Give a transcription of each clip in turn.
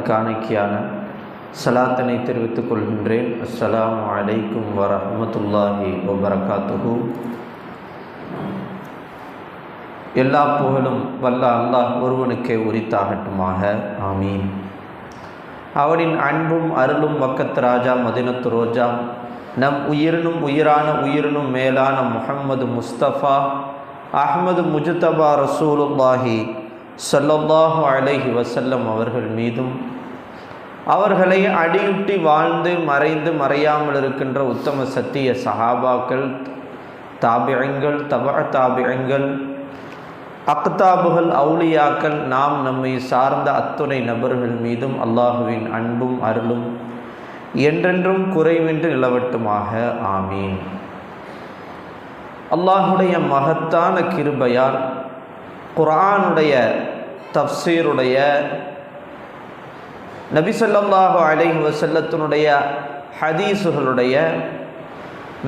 காணிக்கையான சலாத்தினை தெரிவித்துக் கொள்கின்றேன். அஸ்ஸலாமு அலைக்கும் வரஹ்மத்துல்லாஹி வபரகாத்துஹு. எல்லா புகழும் வல்ல அல்லாஹ் ஒருவனுக்கே உரித்தாகட்டுமாக. ஆமீன். அவனின் அன்பும் அருளும் வக்கத் ராஜா மதினத்து ரோஜா நம் உயிரினும் உயிரான உயிரினும் மேலான முஹம்மது முஸ்தபா அஹ்மது முஜ்தபா ரசூலுல்லாஹி ஸல்லல்லாஹு அலைஹி வஸல்லம் அவர்கள் மீதும் அவர்களை அடியுட்டி வாழ்ந்து மறைந்து மறையாமல் இருக்கின்ற உத்தம சத்திய சஹாபாக்கள், தாபியங்கள், தாபியங்கள், அக்தாபுகள், அவுலியாக்கள், நாம் நம்மை சார்ந்த அத்துணை நபர்கள் மீதும் அல்லாஹுவின் அன்பும் அருளும் என்றென்றும் குறைவின்றி நிலவட்டுமாக. ஆமீன். அல்லாஹுடைய மகத்தான கிருபையால் குர்ஆனுடைய தஃப்சீருடைய நபி ஸல்லல்லாஹு அலைஹி வஸல்லத்தினுடைய ஹதீஸுகளுடைய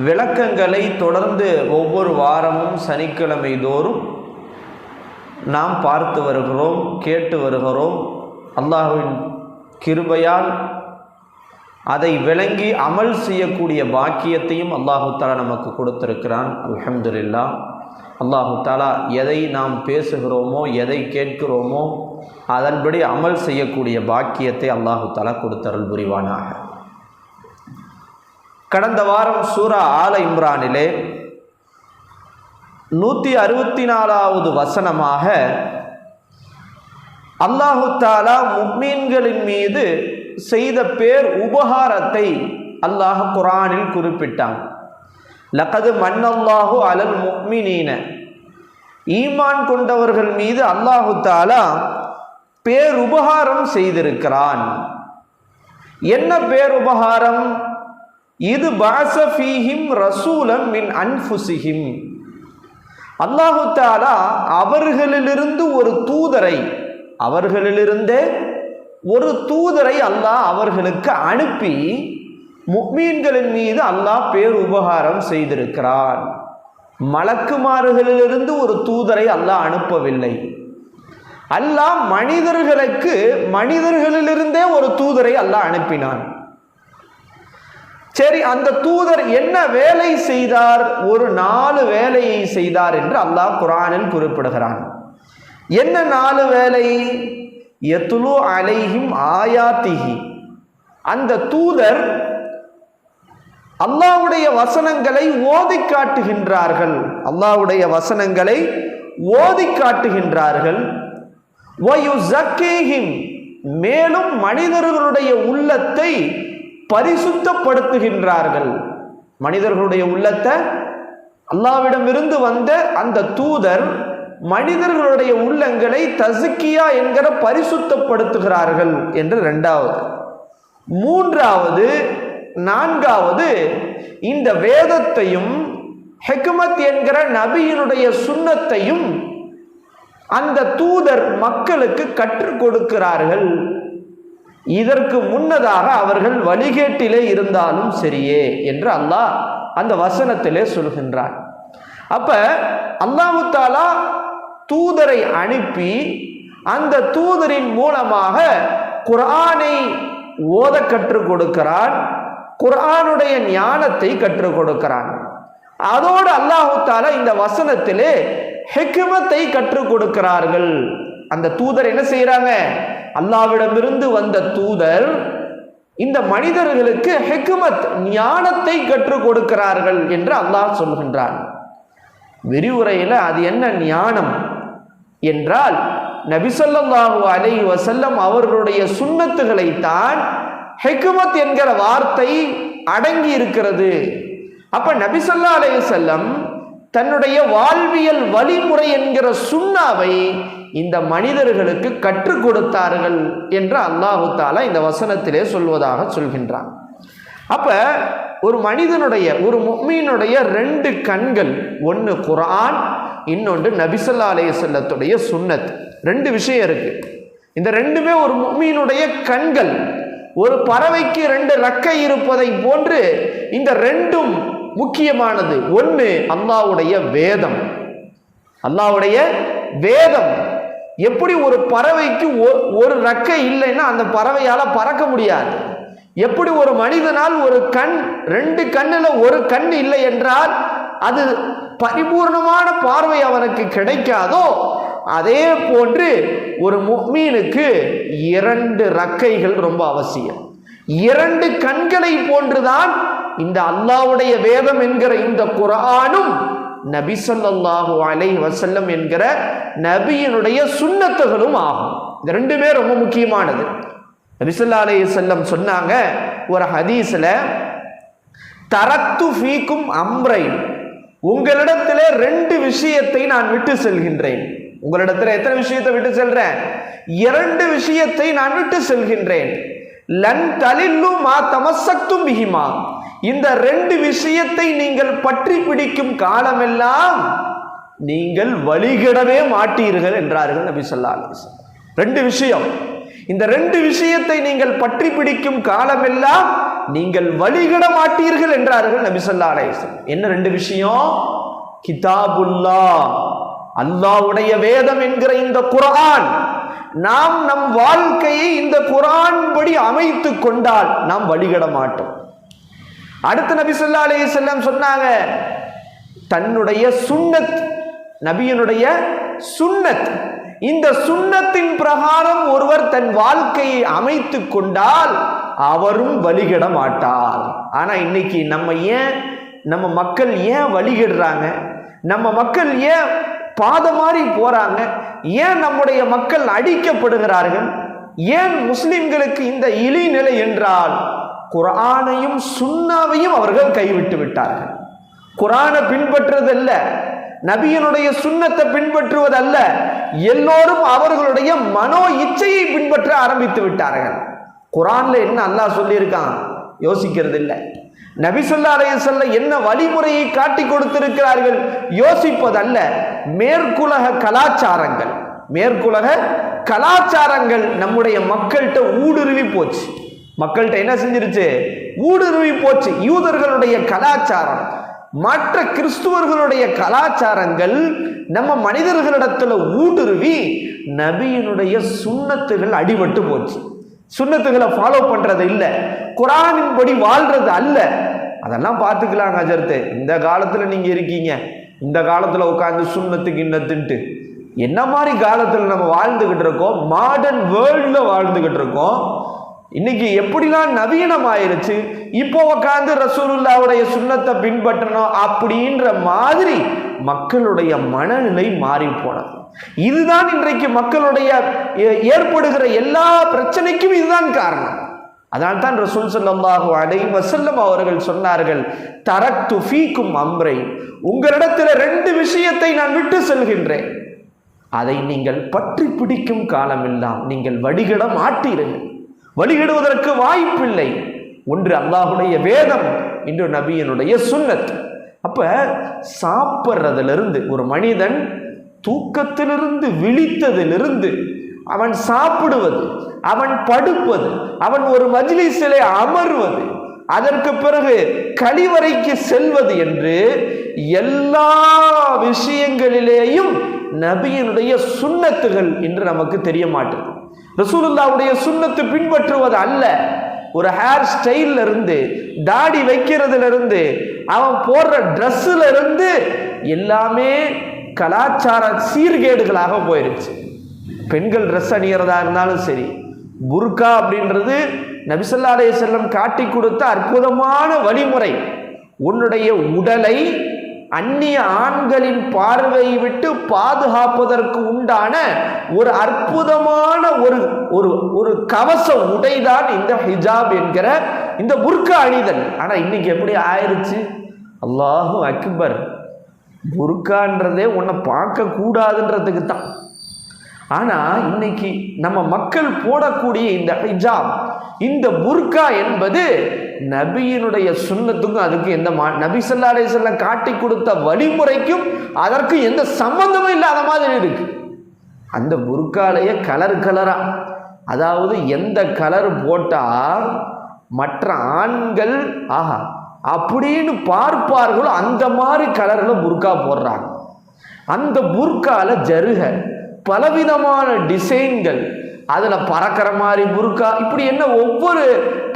விளக்கங்களை தொடர்ந்து ஒவ்வொரு வாரமும் சனிக்கிழமை தோறும் நாம் பார்த்து வருகிறோம், கேட்டு வருகிறோம். அல்லாஹ்வின் கிருபையால் அதை விளங்கி அமல் செய்யக்கூடிய பாக்கியத்தையும் அல்லாஹு தஆலா நமக்கு கொடுத்திருக்கிறான். அல்ஹம்துலில்லாஹ். அல்லாஹு தஆலா எதை நாம் பேசுகிறோமோ, எதை கேட்கிறோமோ அதன்படி அமல் செய்யக்கூடிய பாக்கியத்தை அல்லாஹு தஆலா கொடுத்தருள் புரிவானாக. கடந்த வாரம் சூரா ஆல இம்ரானிலே 164வது வசனமாக அல்லாஹு தஆலா முஃமின்களின் மீது செய்த பேர் உபகாரத்தை அல்லாஹ் குர்ஆனில் குறிப்பிட்டான். லகது மன்னல்லாஹு அலல் முஃமினீன, ஈமான் கொண்டவர்கள் மீது அல்லாஹு தஆலா பேருபகாரம் செய்திருக்கிறான். என்ன பேருபகாரம்? இது பஅஸ ஃபீஹிம் ரசூலம் மின் அன்ஃபுஸிஹிம், அல்லாஹு தஆலா அவர்களிலிருந்து ஒரு தூதரை, அவர்களிலிருந்தே ஒரு தூதரை அல்லாஹ் அவர்களுக்கு அனுப்பி முஃமின்களின் மீது அல்லாஹ் பேருபகாரம் செய்திருக்கிறான். மலக்குமார்களிலிருந்து ஒரு தூதரை அல்லாஹ் அனுப்பவில்லை. அல்லாஹ் மனிதர்களுக்கு மனிதர்களிலிருந்தே ஒரு தூதரை அல்லாஹ் அனுப்பினான். சரி, அந்த தூதர் என்ன வேலை செய்தார்? ஒரு 4 வேலையை செய்தார் என்று அல்லாஹ் குர்ஆனில் குறிப்பிடுகிறான். என்ன 4 வேலை? யத்லு அலைஹிம் ஆயாத்திஹி, அந்த தூதர் அல்லாஹ்வுடைய வசனங்களை ஓதி காட்டுகின்றார்கள். அல்லாஹ்வுடைய வசனங்களை ஓதி காட்டுகின்றார்கள். வயுஸக்கீஹிம், மேலும் மனிதர்களுடைய உள்ளத்தை பரிசுத்தப்படுத்துகின்றார்கள். மனிதர்களுடைய உள்ளத்தை அல்லாஹ்விடமிருந்து வந்த அந்த தூதர் மனிதர்களுடைய உள்ளங்களை தஸ்கியா என்கிற பரிசுத்தப்படுத்துகிறார்கள் என்று 2வது. 3வது 4வது, இந்த வேதத்தையும் ஹிக்மத் என்கிற நபியினுடைய சுன்னத்தையும் அந்த தூதர் மக்களுக்கு கற்றுக் கொடுக்கிறார்கள். இதற்கு முன்னதாக அவர்கள் வழிகேட்டிலே இருந்தாலும் சரியே என்று அல்லாஹ் அந்த வசனத்திலே சொல்கின்றார். அப்ப அல்லாஹு தஆலா தூதரை அனுப்பி அந்த தூதரின் மூலமாக குர்ஆனை ஓத கற்றுக் கொடுக்கிறான், குர்ஆனுடைய ஞானத்தை கற்றுக் கொடுக்கிறான். அதோடு அல்லாஹு தஆலா இந்த வசனத்திலே ஹிக்மத்தை கற்றுக் கொடுக்கிறார்கள். அந்த தூதர் என்ன செய்யறாங்க? அல்லாஹ்விடமிருந்து வந்த தூதர் இந்த மனிதர்களுக்கு ஹிக்மத் ஞானத்தை கற்றுக் கொடுக்கிறார்கள் என்று அல்லாஹ் சொல்கின்றான். விரிவுரையில் அது என்ன ஞானம் என்றால், நபி ஸல்லல்லாஹு அலைஹி வஸல்லம் அவர்களுடைய சுன்னத்துகளை தான் ஹிக்மத் என்கிற வார்த்தை அடங்கி இருக்கிறது. அப்ப நபி ஸல்லல்லாஹு அலைஹி வஸல்லம் தன்னுடைய வாழ்வியல் வழிமுறை என்கிற சுன்னாவை இந்த மனிதர்களுக்கு கற்றுக் கொடுத்தார்கள் என்று அல்லாஹு தஆலா இந்த வசனத்திலே சொல்வதாக சொல்கின்றான். அப்ப ஒரு மனிதனுடைய, ஒரு முஃமினுடைய 2 கண்கள், ஒன்று குர்ஆன், இன்னொன்று நபி ஸல்லல்லாஹு அலைஹி வஸல்லத்துடைய சுன்னத். 2 விஷயம் இருக்கு. இந்த 2மே ஒரு முஃமினுடைய கண்கள். ஒரு பறவைக்கு 2 ரெக்கை இருப்பதை போன்று இந்த 2ம் முக்கியமானது. ஒன்று அல்லாஹ்வுடைய வேதம், அல்லாஹ்வுடைய வேதம். எப்படி ஒரு பறவைக்கு ஒரு ரெக்கை இல்லைன்னா அந்த பறவையால பறக்க முடியாது, எப்படி ஒரு மனிதனால் ஒரு கண், 2 கண்ணுல ஒரு கண் இல்லை என்றால் அது பரிபூர்ணமான பார்வை அவனுக்கு கிடைக்காதோ, அதே போன்று ஒரு முஃமினுக்கு 2 ரெக்கைகள் ரொம்ப அவசியம். 2 கண்களை போன்றுதான் இந்த அல்லாஹ்வுடைய வேதம் என்கிற இந்த குர்ஆனும் நபி ஸல்லல்லாஹு அலைஹி வஸல்லம் என்கிற நபியினுடைய சுன்னத்துகளும் ஆகும். இந்த 2மே ரொம்ப முக்கியமானது. நபி ஸல்லல்லாஹு அலைஹி வஸல்லம் சொன்னாங்க ஒரு ஹதீஸ்ல, தரக்து ஃபீக்கும் அம்ரைன், உங்களிடத்திலே 2 விஷயத்தை நான் விட்டு செல்கின்றேன். உங்களிடத்துல எத்தனை விஷயத்தை விட்டு செல்றேன்? 2 விஷயத்தை நான் விட்டு செல்கின்றேன். லன் தலில்லு மா தமஸ்ஸக்தும் பிஹிமா, இந்த 2 விஷயத்தை நீங்கள் பற்றி பிடிக்கும் காலமெல்லாம் நீங்கள் வழிகிடவே மாட்டீர்கள் என்றார்கள் நபி ஸல்லல்லாஹு அலைஹி வஸல்லம். 2 விஷயம், இந்த 2 விஷயத்தை நீங்கள் பற்றி பிடிக்கும் காலமெல்லாம் நீங்கள் வழிகிட மாட்டீர்கள் என்றார்கள் நபி ஸல்லல்லாஹு அலைஹி வஸல்லம். என்ன 2 விஷயம்? கிதாபுல்லாஹ், அல்லாஹ்வுடைய வேதம் என்கிற இந்த குர்ஆன், நாம் நம் வாழ்க்கையை இந்த குர்ஆன் படி அமைத்து கொண்டால் நாம் வழிகிட மாட்டோம். அடுத்து நபி ஸல்லல்லாஹு அலைஹி வஸல்லம் சொன்னாங்க, தன்னுடைய சுன்னத், நபியினுடைய சுன்னத், இந்த சுன்னத்தின் பிரகாரம் ஒருவர் தன் வாழ்க்கையை அமைத்து கொண்டால் அவரும் வழிகிட மாட்டார். ஆனா இன்னைக்கு நம்ம மக்கள் ஏன் வழிகிடுறாங்க? நம்ம மக்கள் ஏன் பாதமாறி போறாங்க? ஏன் நம்முடைய மக்கள் அடிக்கப்படுகிறார்கள்? ஏன் முஸ்லிம்களுக்கு இந்த இழிநிலை என்றால், குர்ஆனையும் சுன்னாவையும் அவர்கள் கைவிட்டு விட்டார்கள். குர்ஆனை பின்பற்றுவதல்ல, நபியினுடைய சுன்னத்தை பின்பற்றுவதல்ல, எல்லோரும் அவர்களுடைய மனோ இச்சையை பின்பற்ற ஆரம்பித்து விட்டார்கள். குர்ஆன்ல என்ன அல்லாஹ் சொல்லியிருக்கான் யோசிக்கிறது இல்லை. நபி ஸல்லல்லாஹு அலைஹி வஸல்லம் என்ன வழிமுறையை காட்டி கொடுத்திருக்கிறார்கள் யோசிப்பதல்ல. மேற்குலக கலாச்சாரங்கள் நம்முடைய மக்கள்கிட்ட ஊடுருவி போச்சு. மக்கள்கிட்ட என்ன செஞ்சிருச்சு? ஊடுருவி போச்சு. யூதர்களுடைய கலாச்சாரம், மற்ற கிறிஸ்துவர்களுடைய கலாச்சாரங்கள் நம்ம மனிதர்களிடத்துல ஊடுருவி நபியினுடைய சுன்னத்துகள் அடிபட்டு போச்சு. சுன்னத்துகளை ஃபாலோ பண்றது இல்ல, குர்ஆனின் படி வாழ்றது அல்ல. அதெல்லாம் பார்த்துக்கலாம் ஹஜரத், இந்த காலத்துல நீங்க இருக்கீங்க, இந்த காலத்துல உட்கார்ந்து சுன்னத்துக்கு இன்னத்துன்ட்டு என்ன மாதிரி காலத்துல நம்ம வாழ்ந்துகிட்டு இருக்கோம்? மாடர்ன் வேர்ல்ட்ல வாழ்ந்துகிட்டு இருக்கோம். இன்னைக்கு எப்படிலாம் நவீனம் ஆயிருச்சு, இப்போ உட்காந்து ரசூலுல்லாஹ்வுடைய சுன்னத்தை பின்பற்றணும் அப்படின்ற மாதிரி மக்களுடைய மனநிலை மாறி போனது. இதுதான் இன்றைக்கு மக்களுடைய ஏற்படுகிற எல்லா பிரச்சனைக்கும் இதுதான் காரணம். அதனால் தான் ரசூல் ஸல்லல்லாஹு அலைஹி வஸல்லம் அவர்கள் சொன்னார்கள், தரக்து ஃபீக்கும் அம்ரை, உங்களிடத்தில் 2 விஷயத்தை நான் விட்டு செல்கின்றேன், அதை நீங்கள் பற்றி பிடிக்கும் காலமெல்லாம் நீங்கள் வழிகிட மாட்டீர்கள். வழிகிடுவதற்கு வாய்ப்பில்லை. ஒன்று அல்லாஹ்வுடைய வேதம், இன்று நபியினுடைய சுன்னத். அப்ப சாப்பிட்றதிலிருந்து, ஒரு மனிதன் தூக்கத்திலிருந்து விழித்ததிலிருந்து அவன் சாப்பிடுவது, அவன் படுப்பது, அவன் ஒரு மஜ்லிஸிலே அமர்வது, அதற்கு பிறகு கழிவறைக்கு செல்வது என்று எல்லா விஷயங்களிலேயும் நபியினுடைய சுன்னத்துகள் என்று நமக்கு தெரிய மாட்டேது. ரசூலுல்லாஹ்வுடைய சுன்னத்து பின்பற்றுவது அல்ல. ஒரு ஹேர் ஸ்டைல்ல இருந்து, தாடி வைக்கிறதுல இருந்து, அவன் போடுற ட்ரெஸ்ல இருந்து எல்லாமே கலாச்சார சீர்கேடுகளாக போயிருச்சு. பெண்கள் ட்ரெஸ் அணிகிறதா இருந்தாலும் சரி, புர்கா அப்படின்றது நபி ஸல்லல்லாஹு அலைஹி வஸல்லம் காட்டி கொடுத்த அற்புதமான வழிமுறை. உன்னுடைய உடலை அந்நிய ஆண்களின் பார்வையை விட்டு பாதுகாப்பதற்கு உண்டான ஒரு அற்புதமான ஒரு கவச உடைதான் இந்த ஹிஜாப் என்கிற இந்த புர்கா அணிதல். ஆனா இன்னைக்கு எப்படி ஆயிருச்சு? அல்லாஹு அக்பர், புர்கான்றதே உன்னை பார்க்க கூடாதுன்றதுக்கு தான். ஆனா இன்னைக்கு நம்ம மக்கள் போடக்கூடிய இந்த ஹிஜாப், இந்த புர்கா என்பது நபியினுடைய சுன்னத்துக்கும் அதுக்கு எந்த நபி ஸல்லல்லாஹு அலைஹி வஸல்லம் காட்டி கொடுத்த வழிமுறைக்கும் அதற்கு எந்த சம்பந்தமும் இல்லாத மாதிரி இருக்கு. அந்த புர்காலையே கலரா, அதாவது எந்த கலர் போட்டா மற்ற ஆண்கள் ஆஹா அப்படின்னு பார்ப்பார்களோ அந்த மாதிரி கலர்ல புர்கா போடுறாங்க. அந்த புர்கால ஜருக பலவிதமான டிசைன்கள், அதில் பறக்கிற மாதிரி புர்கா, இப்படி என்ன ஒவ்வொரு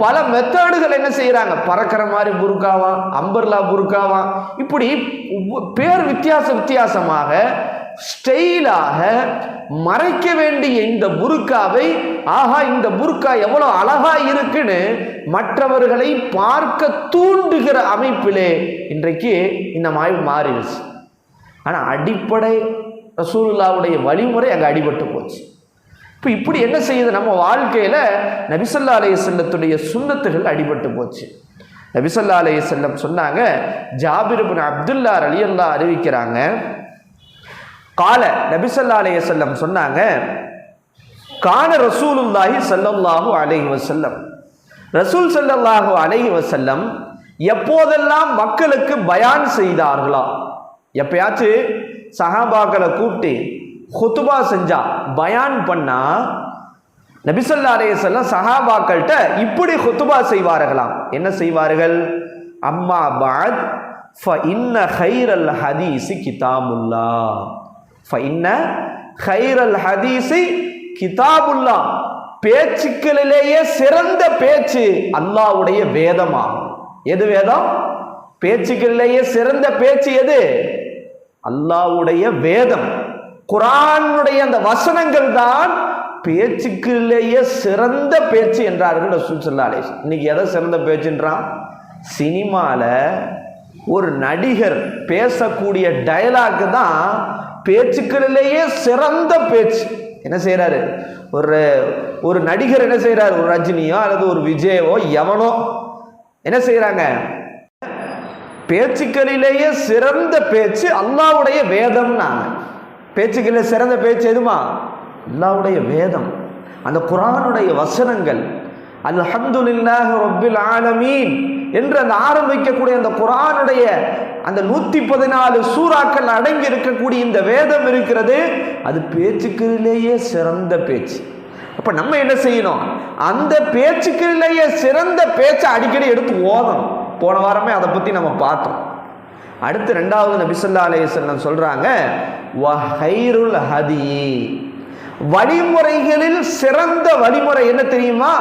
பல மெத்தடுகள் என்ன செய்கிறாங்க, பறக்கிற மாதிரி புர்காவா, அம்பர்லா புர்காவா, இப்படி பேர் வித்தியாசமாக ஸ்டைலாக மறைக்க வேண்டிய இந்த புர்காவை, ஆஹா இந்த புர்கா எவ்வளோ அழகா இருக்குன்னு மற்றவர்களை பார்க்க தூண்டுகிற அமைப்பிலே இன்றைக்கு இந்த மாதிரி மாறிடுச்சு. ஆனால் அடிப்படை ரசூலுல்லாவுடைய வழிமுறை அங்கே அடிபட்டு போச்சு. இப்போ இப்படி என்ன செய்யுது, நம்ம வாழ்க்கையில் நபி ஸல்லல்லாஹு அலைஹி வஸல்லத்துடைய சுன்னத்துகள் அடிபட்டு போச்சு. நபி ஸல்லல்லாஹு அலைஹி வஸல்லம் சொன்னாங்க, ஜாபிர் இப்னு அப்துல்லா ரலியல்லாஹு அறிவிக்கிறாங்க, கால நபி ஸல்லல்லாஹு அலைஹி வஸல்லம் சொன்னாங்க, கான ரசூலுல்லாஹி ஸல்லல்லாஹு அலைஹி வஸல்லம், ரசூல் ஸல்லல்லாஹு அலைஹி வஸல்லம் எப்போதெல்லாம் மக்களுக்கு பயான் செய்தார்களா, எப்பயாச்சும் சஹாபாக்களை கூப்பிட்டு ஹுத்பா செஞ்சா, பயான் பண்ணா, நபி ஸல்லல்லாஹு அலைஹி வஸல்லம் சஹாபாக்கள்கிட்ட இப்படி ஹுத்பா செய்வார்களாம். என்ன செய்வார்கள், அம்மா பஅத் ஃபஇன்ன கைரல் ஹதீஸி கிதாபுல்லாஹ், ஃபஇன்ன கைரல் ஹதீஸி கிதாபுல்லாஹ், பேச்சுக்களிலேயே சிறந்த பேச்சு அல்லாஹ்வுடைய வேதமாகும். எது வேதம்? பேச்சுக்களிலேயே சிறந்த பேச்சு எது? அல்லாஹ்வுடைய வேதம், குர்ஆனுடைய அந்த வசனங்கள் தான் பேச்சுக்களிலேயே சிறந்த பேச்சு என்றார்கள் ரசூல் ஸல்லல்லாஹு அலைஹி வஸல்லம். இன்னைக்கு எதை சிறந்த பேச்சுன்றான்? சினிமாவில் ஒரு நடிகர் பேசக்கூடிய டயலாக் தான் பேச்சுக்களிலேயே சிறந்த பேச்சு. என்ன செய்யறாரு, ஒரு நடிகர் என்ன செய்யறாரு, ஒரு ரஜினியோ அல்லது ஒரு விஜயவோ எவனோ என்ன செய்யறாங்க, பேச்சுக்களிலேயே சிறந்த பேச்சு அல்லாஹ்வுடைய வேதம்னா. பேச்சுக்களில் சிறந்த பேச்சு எதுமா? அல்லாஹ்வுடைய வேதம், அந்த குர்ஆனுடைய வசனங்கள். அல்ஹம்துலில்லாஹி ரப்பில் ஆலமீன் என்று அந்த ஆரம்பிக்கக்கூடிய அந்த குர்ஆனுடைய அந்த 114 சூறாக்கள் அடங்கி இருக்கக்கூடிய இந்த வேதம் இருக்கிறது, அது பேச்சுக்களிலேயே சிறந்த பேச்சு. அப்ப நம்ம என்ன செய்யணும், அந்த பேச்சுக்களிலேயே சிறந்த பேச்சை அடிக்கடி எடுத்து ஓதணும். போன வாரமே அதை பத்தி நம்ம பார்த்தோம். அடுத்து ரெண்டாவது நபி ஸல்லல்லாஹு அலைஹி வஸல்லம் சொல்றாங்க, வஹைருல் ஹதி, வழிமுறைகளில் சிறந்த வழிமுறை என்ன தெரியுமா?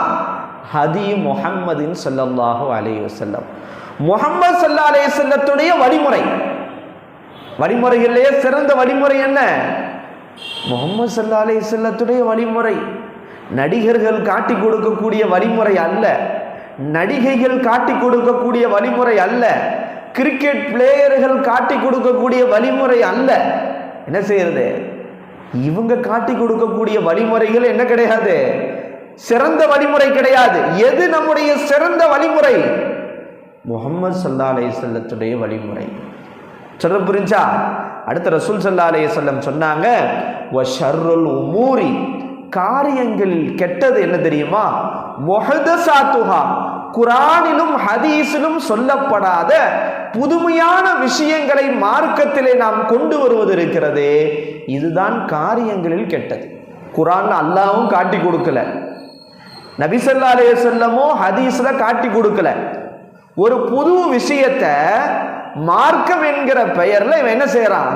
ஹதி முஹம்மதின் ஸல்லல்லாஹு அலைஹி வஸல்லம், முஹம்மது ஸல்லல்லாஹு அலைஹி வஸல்லத்துடைய வழிமுறை. வழிமுறைகளிலேயே சிறந்த வழிமுறை என்ன? முஹம்மது ஸல்லல்லாஹு அலைஹி வஸல்லத்துடைய வழிமுறை. நடிகர்கள் காட்டி கொடுக்கக்கூடிய வழிமுறை அல்ல, நடிகைகள் காட்டி கொடுக்கக்கூடிய வழிமுறை அல்ல, கிரிக்கெட் பிளேயர்கள் காட்டி கொடுக்கக்கூடிய வழிமுறை அல்ல. என்ன செய்யறது, இவங்க காட்டி கொடுக்கக்கூடிய வழிமுறைகள் என்ன கிடையாது, சிறந்த வழிமுறை கிடையாது. எது நம்முடைய சிறந்த வழிமுறை? முஹம்மது ஸல்லல்லாஹு அலைஹி வஸல்லத்துடைய வழிமுறை. சொல்ல புரிஞ்சா? அடுத்த ரசூல் ஸல்லல்லாஹு அலைஹி வஸல்லம் சொன்னாங்க, வஷர்ருல் உமூரி, காரியங்களில் கெட்டது என்ன தெரியுமா? முஹதஸாத்துஹா, குர்ஆனிலும் ஹதீஸிலும் சொல்லப்படாத புதுமையான விஷயங்களை மார்க்கத்திலே நாம் கொண்டு வருவது இருக்கிறது, இதுதான் காரியங்களில் கெட்டது. குர்ஆன்ல அல்லாஹ்வும் காட்டி கொடுக்கல, நபி ஸல்லல்லாஹு அலைஹி வஸல்லமோ ஹதீஸ்ல காட்டி கொடுக்கல. ஒரு புது விஷயத்தை மார்க்கம் என்கிற பெயர்ல இவன் என்ன செய்யறான்,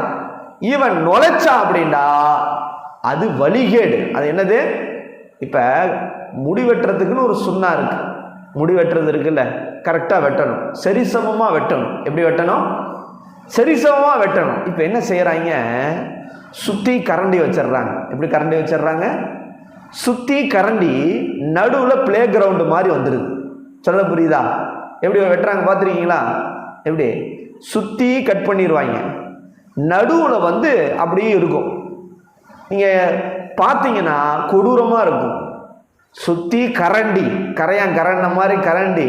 இவன் நுழைச்சான் அப்படின்னா அது வழிகேடு. அது என்னது? இப்ப முடி வெட்டுறதுக்குன்னு ஒரு சுன்னா இருக்கு. முடி வெட்டுறது இருக்குல்ல, கரெக்டாக வெட்டணும், சரிசமமாக வெட்டணும். எப்படி வெட்டணும்? சரிசமமாக வெட்டணும். இப்போ என்ன செய்கிறாங்க, சுற்றி கரண்டி வச்சிடுறாங்க. எப்படி கரண்டி வச்சிடுறாங்க? சுற்றி கரண்டி நடுவில் பிளே கிரவுண்டு மாதிரி வந்துடுது. சொல்ல புரியுதா? எப்படி வெட்டுறாங்க பார்த்துருக்கீங்களா? எப்படி சுற்றி கட் பண்ணிடுவாங்க, நடுவில் வந்து அப்படியே இருக்கும். நீங்கள் பார்த்தீங்கன்னா கொடூரமாக இருக்கும். சுற்றி கரண்டி, கரண்ட மாதிரி கரண்டி,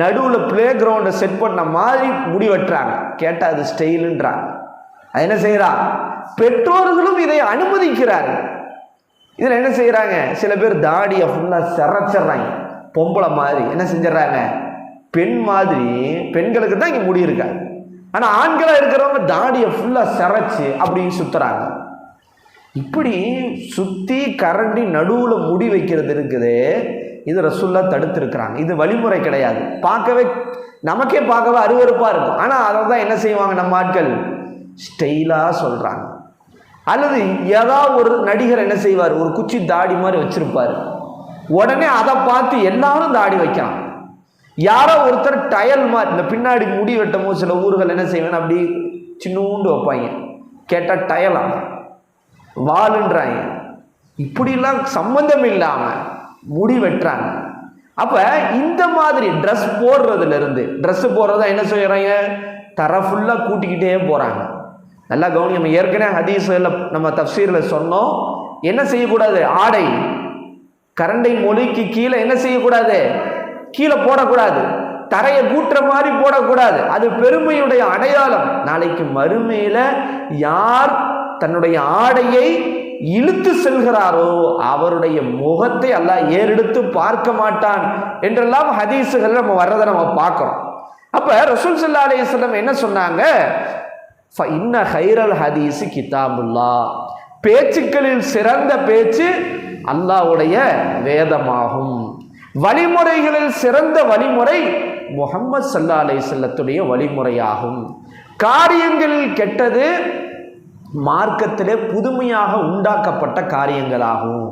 நடுவில் பிளே கிரவுண்டை செட் பண்ண மாதிரி முடி வெட்டுறாங்க. கேட்டால் அது ஸ்டைலுன்றாங்க. அது என்ன செய்யறா? பெற்றோர்களும் இதை அனுமதிக்கிறாங்க. இதில் என்ன செய்யறாங்க, சில பேர் தாடியை ஃபுல்லாக சிறைச்சிட்றாங்க, பொம்பளை மாதிரி என்ன செஞ்சிடறாங்க, பெண் மாதிரி. பெண்களுக்கு தான் இங்கே முடி இருக்காது, ஆனால் ஆண்களாக இருக்கிறவங்க தாடியை ஃபுல்லாக சிறைச்சு அப்படின்னு சுற்றுறாங்க. இப்படி சுற்றி கரண்டி நடுவில் முடி வைக்கிறது இருக்குது, இது ரசூல்லா தடுத்திருக்கிறாங்க. இது வழிமுறை கிடையாது. பார்க்கவே நமக்கே பார்க்கவே அருவருப்பாக இருக்கும். ஆனால் அதை தான் என்ன செய்வாங்க நம்ம ஆட்கள், ஸ்டைலாக சொல்கிறாங்க. அல்லது ஏதாவது ஒரு நடிகர் என்ன செய்வார், ஒரு குச்சி தாடி மாதிரி வச்சிருப்பார், உடனே அதை பார்த்து எல்லாரும் தாடி வைக்கலாம். யாரோ ஒருத்தர் டயல் மாதிரி இந்த பின்னாடி முடி வெட்டமோ சில ஊர்கள் என்ன செய்வேன் அப்படி சின்னூண்டு வைப்பாங்க, கேட்டால் டயலா வாளுன்றாங்க. இப்படிலாம் சம்பந்தம் இல்லாம முடி வெட்டுறாங்க. அப்ப இந்த மாதிரி ட்ரெஸ் போடுறதுல இருந்து ட்ரெஸ் போடுறதா என்ன செய்யறாங்க, தர ஃபுல்லா கூட்டிக்கிட்டே போறாங்க. நல்லா கவனி, நம்ம ஏற்கனவே ஹதீஸ்ல நம்ம தஃப்சீர்ல சொன்னோம், என்ன செய்யக்கூடாது, ஆடை கரண்டை மொழிக்கு கீழே என்ன செய்யக்கூடாது, கீழே போடக்கூடாது, தரையை கூட்டுற மாதிரி போடக்கூடாது. அது பெருமையுடைய அடையாளம். நாளைக்கு மறுமையில யார் தன்னுடைய ஆடையை இழுத்து செல்கிறாரோ அவருடைய முகத்தை அல்லாஹ் ஏறெடுத்து பார்க்க மாட்டான் என்றெல்லாம் ஹதீஸுகள் நம்ம வர்றதை நம்ம பார்க்கிறோம். அப்ப ரசூல் ஸல்லல்லாஹு அலைஹி வஸல்லம் என்ன சொன்னாங்க, இன்ன ஹைரல் ஹதீஸ் கிதாபுல்லாஹ், பேச்சுக்களில் சிறந்த பேச்சு அல்லாஹ்வுடைய வேதமாகும், வழிமுறைகளில் சிறந்த வழிமுறை முஹம்மது ஸல்லல்லாஹு அலைஹி வஸல்லத்துடைய வழிமுறையாகும், காரியங்களில் கெட்டது மார்க்கத்திலே புதுமையாக உண்டாக்கப்பட்ட காரியங்களாகும்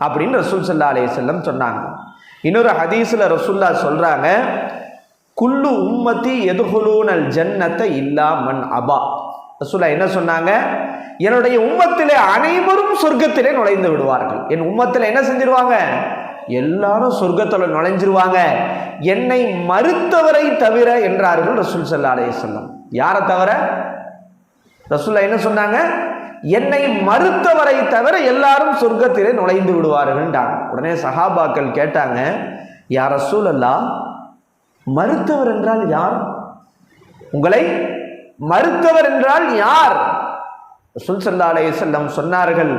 அப்படின்னு ரசூல் ஸல்லல்லாஹு அலைஹி வஸல்லம் சொன்னாங்க. இன்னொரு ஹதீஸ்ல ரசூலுல்லாஹ் சொல்றாங்க, குல்லு உம்மத்தி யதுகுலூனல் ஜன்னத்தை இல்லா மன் அபா. ரசூலுல்லாஹ் என்ன சொன்னாங்க, என்னுடைய உம்மத்திலே அனைவரும் சொர்க்கத்திலே நுழைந்து விடுவார்கள். என் உம்மத்திலே என்ன செஞ்சிருவாங்க, எல்லாரும் சொர்க்கத்தில் நுழைஞ்சிருவாங்க, என்னை மறுத்தவரை தவிர என்றார்கள் ரசூல் ஸல்லல்லாஹு அலைஹி வஸல்லம். யாரை தவிர? ரசூலுல்லாஹ் என்ன சொன்னாங்க, என்னை மறுத்தவரை தவிர எல்லாரும் சொர்க்கத்திலே நுழைந்து விடுவார்கள். உடனே சஹாபாக்கள் கேட்டாங்க, யா ரசூலல்லாஹ், மறுத்தவர் என்றால் யார், உங்களை மறுத்தவர் என்றால் யார்? ரசூல் ஸல்லல்லாஹு அலைஹி வஸல்லம் சொன்னார்கள்,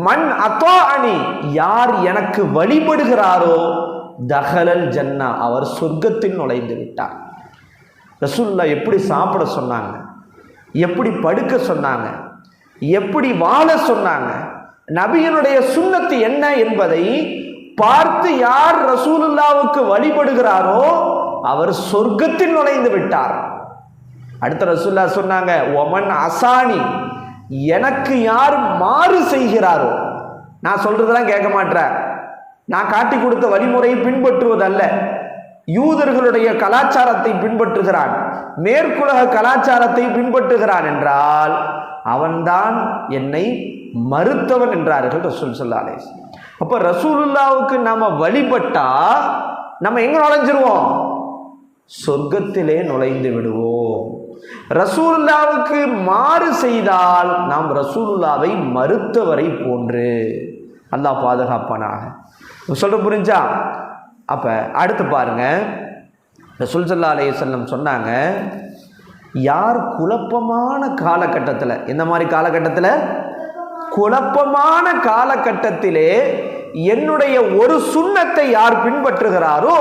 மன் அத்தாஅனி, யார் எனக்கு வழிபடுகிறாரோ தஹலல் ஜன்னா, அவர் சொர்க்கத்தில் நுழைந்து விட்டார். ரசூலுல்லாஹ் எப்படி சாப்பிட சொன்னாங்க, எப்படி படுக்க சொன்னாங்க, எப்படி வாழ சொன்னாங்க, நபியினுடைய சுன்னத்து என்ன என்பதை பார்த்து யார் ரசூலுல்லாவுக்கு வழிபடுகிறாரோ அவர் சொர்க்கத்தில் நுழைந்து விட்டார். அடுத்த ரசூலுல்லாஹ் சொன்னாங்க, ஒமன் அசானி, எனக்கு யார் மாறு செய்கிறாரோ, நான் சொல்றதெல்லாம் கேட்க மாட்டார், நான் காட்டி கொடுத்த வழிமுறையை பின்பற்றுவதல்ல, யூதர்களுடைய கலாச்சாரத்தை பின்பற்றுகிறான், மேற்குலக கலாச்சாரத்தை பின்பற்றுகிறான் என்றால் அவன்தான் என்னை மறுத்தவன் என்றார்கள் ரசூல் ஸல்லல்லாஹு அலைஹி வஸல்லம். அப்ப ரசூலுல்லாவுக்கு நாம வழிபட்டா நம்ம எங்க நுழைஞ்சிருவோம், சொர்க்கத்திலே நுழைந்து விடுவோம். ரசூலுல்லாவுக்கு மாறு செய்தால் நாம் ரசூலுல்லாவை மறுத்தவரை போன்று. அல்லாஹ் பாதுகாப்பானாக. சொல்ற புரிஞ்சா? அப்ப அடுத்து பாருங்க, ரசூல் ஸல்லல்லாஹு அலைஹி வஸல்லம் சொன்னாங்க, யார் குழப்பமான காலகட்டத்தில், எந்த மாதிரி காலகட்டத்தில், குழப்பமான காலகட்டத்திலே என்னுடைய ஒரு சுன்னத்தை யார் பின்பற்றுகிறாரோ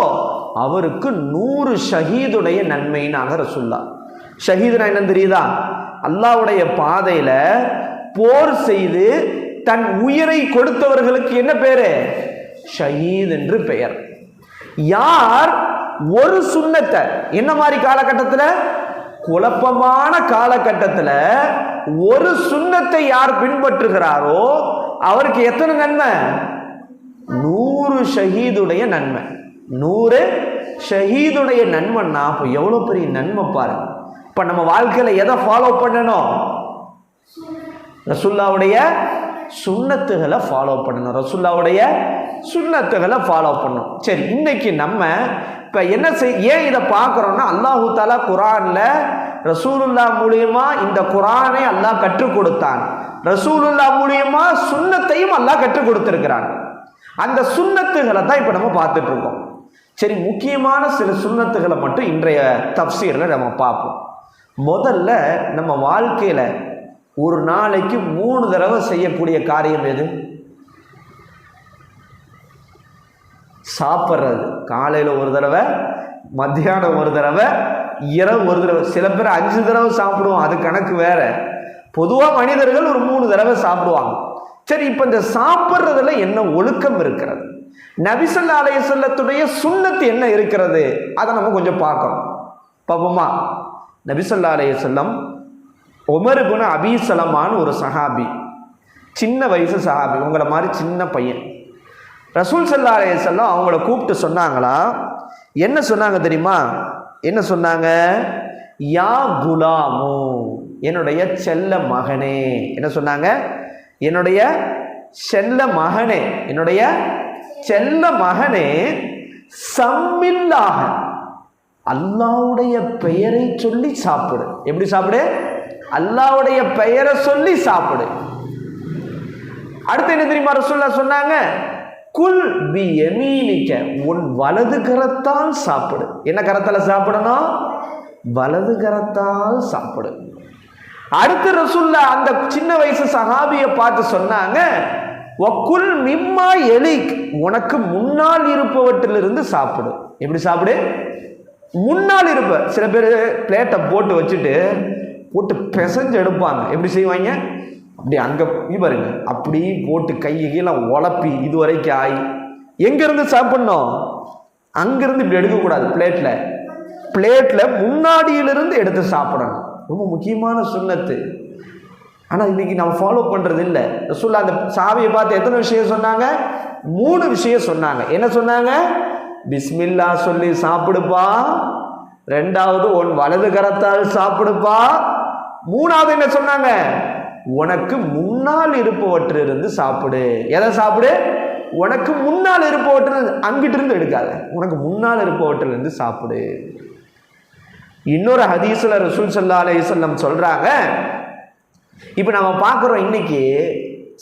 அவருக்கு 100 ஷஹீதுடைய நன்மையினாக ரசூலுல்லாஹ். ஷஹீதுனா என்ன தெரியுதா, அல்லாஹ்வுடைய பாதையில போர் செய்து தன் உயிரை கொடுத்தவர்களுக்கு என்ன பேரு, ஷஹீத் என்று பெயர். யார் ஒரு சுன்னத்தை, என்ன மாதிரி காலகட்டத்தில், குழப்பமான காலகட்டத்தில் ஒரு சுன்னத்தை யார் பின்பற்றுகிறாரோ அவருக்கு எத்தனை நன்மை, 100 ஷஹீதுடைய நன்மை. 100 ஷஹீதுடைய நன்மைன்னா அப்போ எவ்வளோ பெரிய நன்மை பாருங்க. இப்போ நம்ம வாழ்க்கையில் எதை ஃபாலோ பண்ணணும், ரசூலுல்லாவுடைய சுன்னத்துகளை ஃபாலோ பண்ணணும், ரசூலுல்லாவுடைய சுன்னத்துகளை ஃபாலோ பண்ணணும். சரி, இன்னைக்கு நம்ம இப்போ என்ன ஏன் இதை பார்க்குறோம்னா, அல்லாஹு தஆலா குர்ஆன்ல ரசூலுல்லாஹ் மூலியமா இந்த குர்ஆனை அல்லாஹ் கற்றுக் கொடுத்தான், ரசூலுல்லாஹ் மூலியமா சுன்னத்தையும் அல்லாஹ் கற்றுக் கொடுத்திருக்கிறான். அந்த சுன்னத்துகளை தான் இப்போ நம்ம பார்த்துட்டு இருக்கோம். சரி, முக்கியமான சில சுன்னத்துகளை மட்டும் இன்றைய தஃப்சீரில் நம்ம பார்ப்போம். முதல்ல நம்ம வாழ்க்கையில் ஒரு நாளைக்கு 3 தடவை செய்யக்கூடிய காரியம் எது? சாப்பிட்றது. காலையில் ஒரு தடவை, மத்தியானம் ஒரு தடவை, இரவு ஒரு தடவை. சில பேர் 5 தடவை சாப்பிடுவோம், அது கணக்கு வேற. பொதுவாக மனிதர்கள் ஒரு 3 தடவை சாப்பிடுவாங்க. சரி, இப்போ இந்த சாப்பிட்றதுல என்ன ஒழுக்கம் இருக்கிறது, நபி ஸல்லல்லாஹு அலைஹி வஸல்லத்துடைய சுன்னத்து என்ன இருக்கிறது, அதை நம்ம கொஞ்சம் பார்க்கணும். பார்ப்போமா? நபி ஸல்லல்லாஹு அலைஹி வஸல்லம் உமர் இப்னு அபீ ஸலமான்னு ஒரு சஹாபி, சின்ன வயசு சஹாபி, உங்களை மாதிரி சின்ன பையன். ரசூல் ஸல்லல்லாஹு அலைஹி வஸல்லம் அவங்கள கூப்பிட்டு சொன்னாங்களா, என்ன சொன்னாங்க தெரியுமா? என்ன சொன்னாங்க? யா குலாமு, என்னுடைய செல்ல மகனே. என்ன சொன்னாங்க? என்னுடைய செல்ல மகனே, என்னுடைய செல்ல மகனே, சம்மில்லாஹ், அல்லாஹ்வுடைய பெயரை சொல்லி சாப்பிடு. எப்படி சாப்பிடு? அல்லாஹ்வுடைய பெயரை சொல்லி சாப்பிடு. அடுத்து என்ன தெரியுமா ரசூலுல்லாஹ் சொன்னாங்க? குல் பி யமீனிக, உன் வலது கரத்தால் சாப்பிடு. என்ன கரத்தால சாப்பிடணும்? வலது கரத்தால் சாப்பிடு. அடுத்து ரசூலுல்லாஹ் அந்த சின்ன வயசு சஹாபியை பார்த்து சொன்னாங்க, வக்குல் மிம்மா எலிக், உனக்கு முன்னால் இருப்பவற்றிலிருந்து சாப்பிடு. எப்படி சாப்பிடு? முன்னால் இருப்ப. சில பேர் பிளேட்டை போட்டு வச்சுட்டு போட்டு பிசைஞ்சு எடுப்பாங்க. எப்படி செய்வாங்க? அப்படி அங்கே பாருங்க, அப்படி போட்டு கையை கீழே உழப்பி இது வரைக்கும் ஆகி எங்கேருந்து சாப்பிடணும்? அங்கேருந்து இப்படி எடுக்கக்கூடாது. பிளேட்டில் முன்னாடியிலிருந்து எடுத்து சாப்பிடணும். ரொம்ப முக்கியமான சுன்னத்து. ஆனால் இன்னைக்கு நம்ம ஃபாலோ பண்ணுறது இல்லை. ரசூலுல்லாஹ் அந்த சாவியை பார்த்து எத்தனை விஷயம் சொன்னாங்க? 3 விஷயம் சொன்னாங்க. என்ன சொன்னாங்க? பிஸ்மில்லா சொல்லி சாப்பிடுப்பா, 2வது உன் வலது கரத்தால் சாப்பிடுப்பா, 3வது என்ன சொன்னாங்க? உனக்கு முன்னால் இருப்பவற்றிலிருந்து சாப்பிடு. எதை சாப்பிடு? உனக்கு முன்னால் இருப்பவற்றில், அங்கிட்டு இருந்து எடுக்காத, உனக்கு முன்னால் இருப்பவற்றிலிருந்து சாப்பிடு. இன்னொரு ஹதீஸ்ல ரசூல் ஸல்லல்லாஹு அலைஹி வஸல்லம் சொல்றாங்க, இப்போ நம்ம பார்க்குறோம் இன்னைக்கு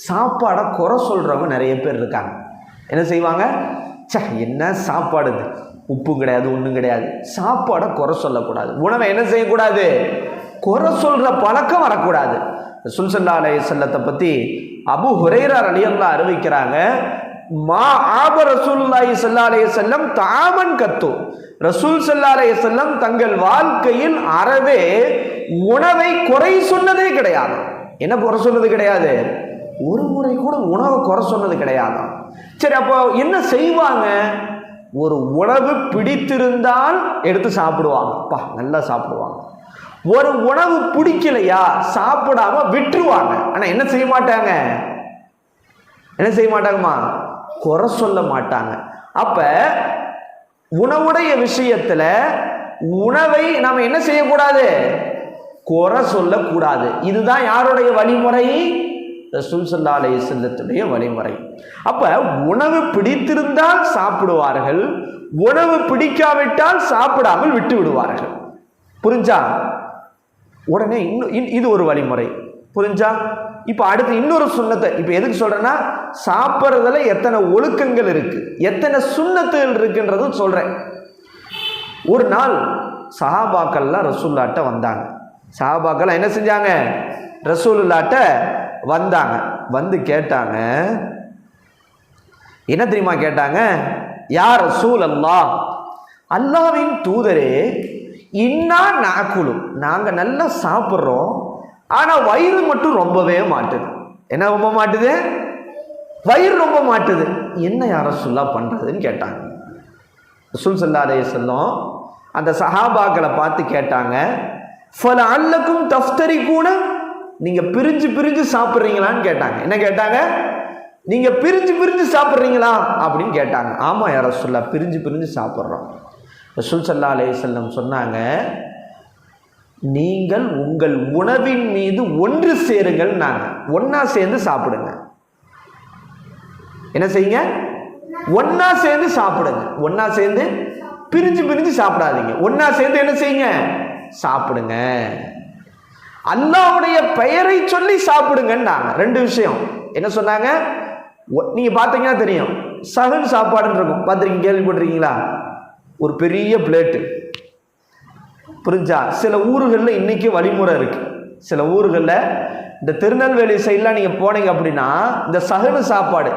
சாப்பாடை குறை சொல்றவங்க நிறைய பேர் இருக்காங்க. என்ன செய்வாங்க? என்ன சாப்பாடு இது, உப்பு கிடையாது, ஒன்றும் கிடையாது. சாப்பாடை குறை சொல்லக்கூடாது. உணவை என்ன செய்யக்கூடாது? குறை சொல்ற பழக்கம் வரக்கூடாது. ரசூல் ஸல்லல்லாஹு அலைஹி வஸல்லத்தை பற்றி அபூ ஹுரைரா ரலியல்லாஹு அறிவிக்கிறாங்க, மா ஆப ரசூலுல்லாஹி ஸல்லல்லாஹு அலைஹி வஸல்லம் தாமன் கத்து, ரசூல் ஸல்லல்லாஹு அலைஹி வஸல்லம் தங்கள் வாழ்க்கையில் அறவே உணவை குறை சொன்னதே கிடையாது. என்ன குறை சொன்னது கிடையாது? ஒரு முறை கூட உணவை குறை சொன்னது கிடையாது. சரி, அப்போ என்ன செய்வாங்க? ஒரு உணவு பிடித்திருந்தால் எடுத்து சாப்பிடுவாங்க, அப்பா நல்லா சாப்பிடுவாங்க. ஒரு உணவு பிடிக்கலையா சாப்பிடாம விட்டுருவாங்க. ஆனா என்ன செய்ய மாட்டாங்க? என்ன செய்ய மாட்டாங்கம்மா? குறை சொல்ல மாட்டாங்க. அப்ப உணவுடைய விஷயத்துல உணவை நாம என்ன செய்யக்கூடாது? குறை சொல்லக்கூடாது. இதுதான் யாருடைய வழிமுறை? ரசூல் ஸல்லல்லாஹு அலைஹி வஸல்லத்துடைய வழிமுறை. அப்ப உணவு பிடித்திருந்தால் சாப்பிடுவார்கள், உணவு பிடிக்காவிட்டால் சாப்பிடாமல் விட்டு விடுவார்கள். புரிஞ்சா? உடனே இது ஒரு வழிமுறை. புரிஞ்சா? இப்போ அடுத்து இன்னொரு சுன்னத்தை, இப்போ எதுக்கு சொல்றேன்னா, சாப்பிட்றதுல எத்தனை ஒழுக்கங்கள் இருக்கு, எத்தனை சுன்னத்துகள் இருக்குன்றதும் சொல்றேன். ஒரு நாள் சஹாபாக்கள்லாம் ரசூலுல்லாஹ்ட்ட வந்தாங்க. சஹாபாக்கள் என்ன செஞ்சாங்க? ரசூலுல்லாஹ்ட்ட வந்தாங்க. வந்து கேட்டாங்க, என்ன தெரியுமா கேட்டாங்க? யா ரசூலல்லாஹ், அல்லாஹ்வின் தூதரே, இன்னா நாக்குலு, நாங்க நல்லா சாப்பிட்றோம், ஆனா வயிறு மட்டும் ரொம்பவே மாட்டுது. என்ன ரொம்ப மாட்டுது? வயிறு ரொம்ப மாட்டுது. என்ன யா ரசூலுல்லாஹ் பண்றதுன்னு கேட்டாங்க. ரசூல் ஸல்லல்லாஹு அலைஹி வஸல்லம் அந்த சஹாபாக்களை பார்த்து கேட்டாங்க, ஃபலஅல்லக்கும் தஃப்தரிகூன, நீங்க பிரிஞ்சு பிரிஞ்சு சாப்பிட்றீங்களான்னு கேட்டாங்க. என்ன கேட்டாங்க? நீங்க பிரிஞ்சு பிரிஞ்சு சாப்பிட்றீங்களா அப்படின்னு கேட்டாங்க. ஆமா யா ரசூலுல்லாஹ், பிரிஞ்சு பிரிஞ்சு சாப்பிட்றோம். ரசூல் ஸல்லல்லாஹு அலைஹி வஸல்லம் சொன்னாங்க, நீங்கள் உங்கள் உணவின் மீது ஒன்று சேருங்கள், ஒன்னா சேர்ந்து சாப்பிடுங்க. என்ன செய்யுங்க? ஒன்னா சேர்ந்து சாப்பிடுங்க. ஒன்னா சேர்ந்து பிரிஞ்சு பிரிஞ்சு சாப்பிடாதீங்க. ஒன்னா சேர்ந்து என்ன செய்யுங்க? சாப்பிடுங்க. அல்லாஹ்வுடைய பெயரை சொல்லி சாப்பிடுங்கன்னாங்க. 2 விஷயம். என்ன சொன்னாங்க? நீங்க பார்த்தீங்கன்னா தெரியும், சஹன் சாப்பாடுன்னு இருக்கும், பார்த்துருக்கீங்க, கேள்விப்பட்டிருக்கீங்களா? ஒரு பெரிய பிளேட்டு. புரிஞ்சா? சில ஊர்களில் இன்னைக்கு வழிமுறை இருக்கு. சில ஊர்களில் இந்த திருநெல்வேலி சைட்லாம் நீங்க போனீங்க அப்படின்னா இந்த சஹன் சாப்பாடு,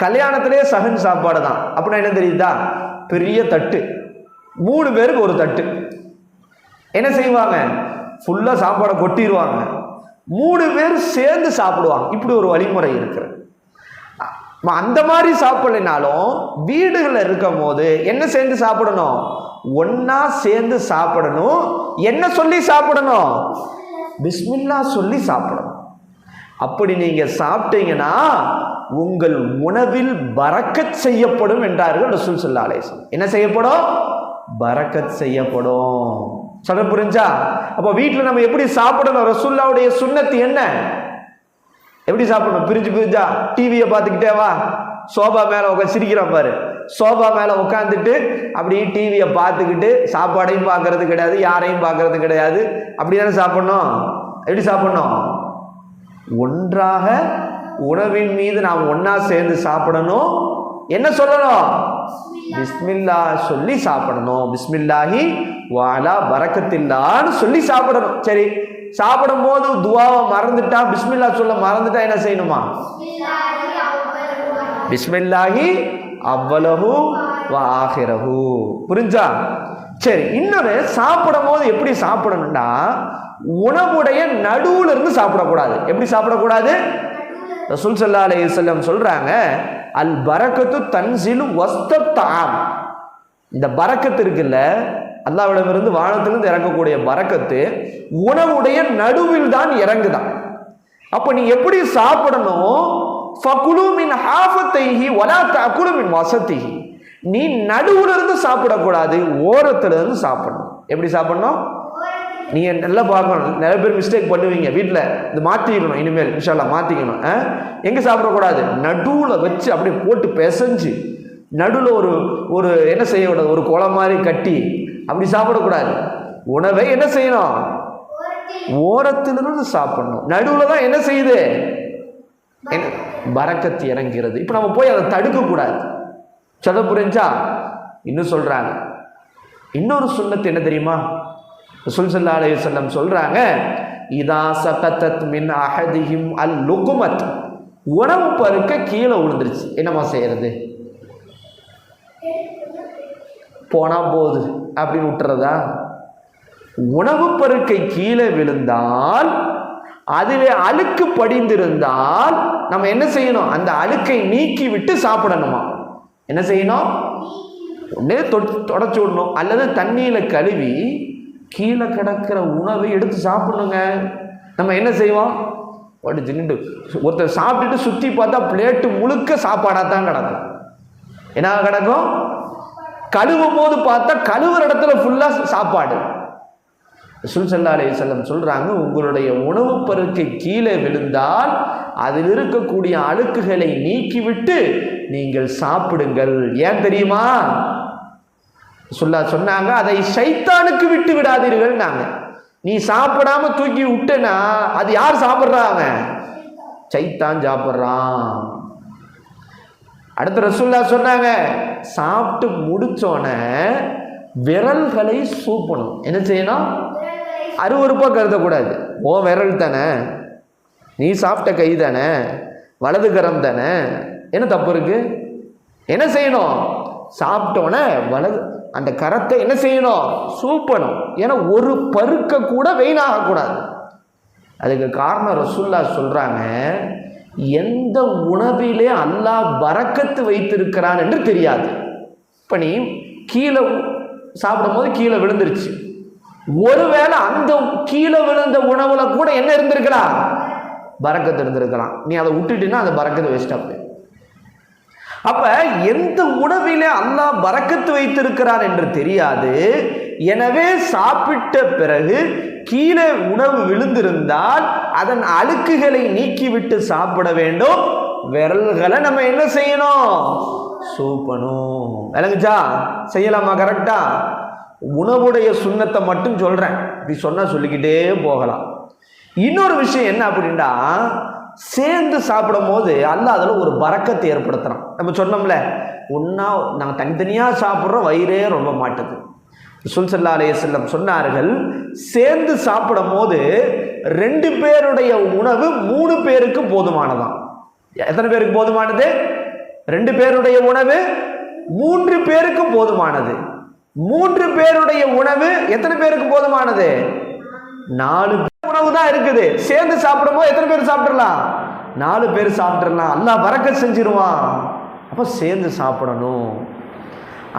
கல்யாணத்திலே சஹன் சாப்பாடு தான். அப்படின்னா என்ன தெரியுதா? பெரிய தட்டு, 3 பேருக்கு ஒரு தட்டு. என்ன செய்வாங்க? ஃபுல்லா சாப்பாடை கொட்டிடுவாங்க, 3 பேர் சேர்ந்து சாப்பிடுவாங்க. இப்படி ஒரு வழிமுறை இருக்கிறது. அந்த மாதிரி சாப்பிடலைனாலும் வீடுகளில் இருக்கும் போது என்ன சேர்ந்து சாப்பிடணும்? ஒன்னா சேர்ந்து சாப்பிடணும். என்ன சொல்லி சாப்பிடணும்? பிஸ்மில்லா சொல்லி சாப்பிடணும். அப்படி நீங்க சாப்பிட்டீங்கன்னா உங்கள் உணவில் பரக்கத் செய்யப்படும் என்றார்கள் ரசூல் ஸல்லல்லாஹு அலைஹி வஸல்லம். என்ன செய்யப்படும்? பரக்கத் செய்யப்படும். சொல்ல புரிஞ்சா? அப்போ வீட்டில் நம்ம எப்படி சாப்பிடணும்? ரசூலுல்லாஹ்வுடைய சுன்னத்து என்ன? எப்படி சாப்பிடணும்? பிரிஞ்சு பிரிஞ்சா டிவியை பார்த்துக்கிட்டே வா, சோபா மேலே உட்காந்து சிரிக்கிறான் பாரு, சோபா மேலே உட்காந்துட்டு அப்படியே டிவியை பார்த்துக்கிட்டு சாப்பாடையும் பார்க்கறது கிடையாது, யாரையும் பார்க்கறது கிடையாது. அப்படி தானே சாப்பிடணும். எப்படி சாப்பிடணும்? ஒன்றாக உணவின் மீது நாம் ஒன்னா சேர்ந்து சாப்பிடணும். என்ன சொல்லணும்? பிஸ்மில்லா சொல்லி சாப்பிடணும். பிஸ்மில்லாஹி வாலா பரக்கத்தில்லான்னு சொல்லி சாப்பிடணும். சரி, சாப்பிடும் போது துவாவை மறந்துட்டா, பிஸ்மில்லா சொல்ல மறந்துட்டா என்ன செய்யணுமா? பிஸ்மில்லாஹி அவ்வலஹு வ ஆஹிரஹு. புரிஞ்சா? சரி, இன்னொரு சாப்பிடும் போது எப்படி சாப்பிடணும்னா உணவுடைய நடுவுல இருந்து சாப்பிடக்கூடாது. எப்படி சாப்பிடக்கூடாது? ரசூல் ஸல்லல்லாஹு அலைஹி வஸல்லம் சொல்றாங்க, அல் பரக்கத்து தன்சிலு வஸ்தத்தாம். இந்த பரக்கத்து இருக்குல்ல, அல்லாஹ்விடமிருந்து வானத்திலிருந்து இறங்கக்கூடிய பரக்கத்து உணவுடைய நடுவில் தான் இறங்குதான். அப்ப நீ எப்படி சாப்பிடணும்? ஃபகுலு மின் ஹாஃபத்தைஹி வலா தஅகுலு மின் வஸதிஹி. நீ நடுவுல இருந்து சாப்பிடக்கூடாது, ஓரத்துல இருந்து சாப்பிடணும். எப்படி சாப்பிடணும்? நீங்க நல்லா பார்க்கணும். நிறைய பேர் மிஸ்டேக் பண்ணுவீங்க வீட்டில். இது மாற்றிக்கணும், இனிமேல் இன்ஷா அல்லாஹ் மாற்றிக்கணும். எங்கே சாப்பிடக்கூடாது? நடுவில் வச்சு அப்படியே போட்டு பிசைஞ்சு நடுவில் ஒரு ஒரு என்ன செய்யக்கூடாது? ஒரு குளம் மாதிரி கட்டி அப்படி சாப்பிடக்கூடாது. உணவை என்ன செய்யணும்? ஓரத்திலிருந்து சாப்பிடணும். நடுவில் தான் என்ன செய்யுது? பரக்கத்து இறங்கிறது. இப்போ நம்ம போய் அதை தடுக்கக்கூடாது. சொல்ல புரிஞ்சா? இன்னும் சொல்றாங்க, இன்னொரு சுன்னத்து என்ன தெரியுமா? ரசூல் ஸல்லல்லாஹு அலைஹி வஸல்லம் சொல்றாங்க, இதா சகதத் மின் அஹதிஹிம் அல் லுக்மத். உணவு பருக்க கீழே விழுந்துருச்சு, என்னமா செய்யறது? போனா போகுது அப்படின்னு விட்டுறதா? உணவு பருக்கை கீழே விழுந்தால் அதிலே அழுக்கு படிந்திருந்தால் நம்ம என்ன செய்யணும்? அந்த அழுக்கை நீக்கி விட்டு சாப்பிடணுமா? என்ன செய்யணும்? ஒன்னே தொடச்சு விடணும், அல்லது தண்ணியில கழுவி கீழே கிடக்கிற உணவை எடுத்து சாப்பிடணுங்க. நம்ம என்ன செய்வோம்? ஒருத்தர் சாப்பிட்டுட்டு சுற்றி பார்த்தா பிளேட்டு முழுக்க சாப்பாடாக தான் கிடக்கும். என்ன கிடக்கும்? கழுவும் போது பார்த்தா கழுவுற இடத்துல ஃபுல்லா சாப்பாடு. ரசூல் ஸல்லல்லாஹு அலைஹி வஸல்லம் சொல்றாங்க, உங்களுடைய உணவு பருக்கை கீழே விழுந்தால் அதில் இருக்கக்கூடிய அழுக்குகளை நீக்கிவிட்டு நீங்கள் சாப்பிடுங்கள். ஏன் தெரியுமா? சொன்னாங்க, அதை ஷைத்தானுக்கு விட்டு விடாதீர்கள். நீ சாப்பிடாம தூக்கி விட்டனா அது யார் சாப்பிட்றாங்க? சைத்தான் சாப்பிட்றான். அடுத்து ரசூலுல்லாஹ் சொன்னாங்க, சாப்பிட்டு முடிச்சோன விரல்களை சூப்பணும். என்ன செய்யணும்? அருவருப்பா கருதக்கூடாது. ஓ விரல் தானே, நீ சாப்பிட்ட கை தானே, வலது கரம் தானே, என்ன தப்பு இருக்கு? என்ன செய்யணும்? சாப்பிட்டோன்னே வலது அந்த கரத்தை என்ன செய்யணும்? சூப்பணும். ஏன்னா ஒரு பருக்க கூட வெயினாகக்கூடாது. அதுக்கு காரணம் ரசூலுல்லாஹ் சொல்றாங்க, எந்த உணவிலே அல்லாஹ் பரக்கத்து வைத்திருக்கிறான் என்று தெரியாது. இப்போ நீ கீழே சாப்பிடும் போது கீழே விழுந்துருச்சு, ஒருவேளை அந்த கீழே விழுந்த உணவுல கூட என்ன இருந்திருக்கலாம்? பரக்கத்து இருந்திருக்கலாம். நீ அதை விட்டுட்டீங்கன்னா அந்த பரக்கத்து வேஸ்டா போய். அப்ப எந்த உணவிலே அல்லாஹ் பரக்கத்து வைத்திருக்கிறான் என்று தெரியாது. எனவே சாப்பிட்ட பிறகு கீழே உணவு விழுந்திருந்தால் அதன் அழுக்குகளை நீக்கிவிட்டு சாப்பிட வேண்டும். விரல்களை நம்ம என்ன செய்யணும்? சூப்பணும். விளங்குச்சா? செய்யலாமா? கரெக்டா? உணவுடைய சுண்ணத்தை மட்டும் சொல்றேன், இப்படி சொன்னா சொல்லிக்கிட்டே போகலாம். இன்னொரு விஷயம் என்ன அப்படின்னா, சேர்ந்து சாப்பிடும் போது அல்லாஹ் அதில் ஒரு பரக்கத்தை ஏற்படுத்துறான். நம்ம சொன்னோம்ல, ஒன்னா நாங்கள் தனித்தனியாக சாப்பிட்றோம், வயிறே ரொம்ப மாட்டுது. ரசூல் ஸல்லல்லாஹு அலைஹி வஸல்லம் சொன்னார்கள், சேர்ந்து சாப்பிடும் போது 2 பேருடைய உணவு 3 பேருக்கு போதுமானதான். எத்தனை பேருக்கு போதுமானது? 2 பேருடைய உணவு 3 பேருக்கு போதுமானது. 3 பேருடைய உணவு எத்தனை பேருக்கு போதுமானது? 4 உணவு தான் இருக்குது. சேர்ந்து சாப்பிடும் போது எத்தனை பேர் சாப்பிடலாம்? 4 பேர் சாப்பிடலாம். அல்லாஹ் பரக்கத் செஞ்சிருவான். அப்ப சேர்ந்து சாப்பிடணும்.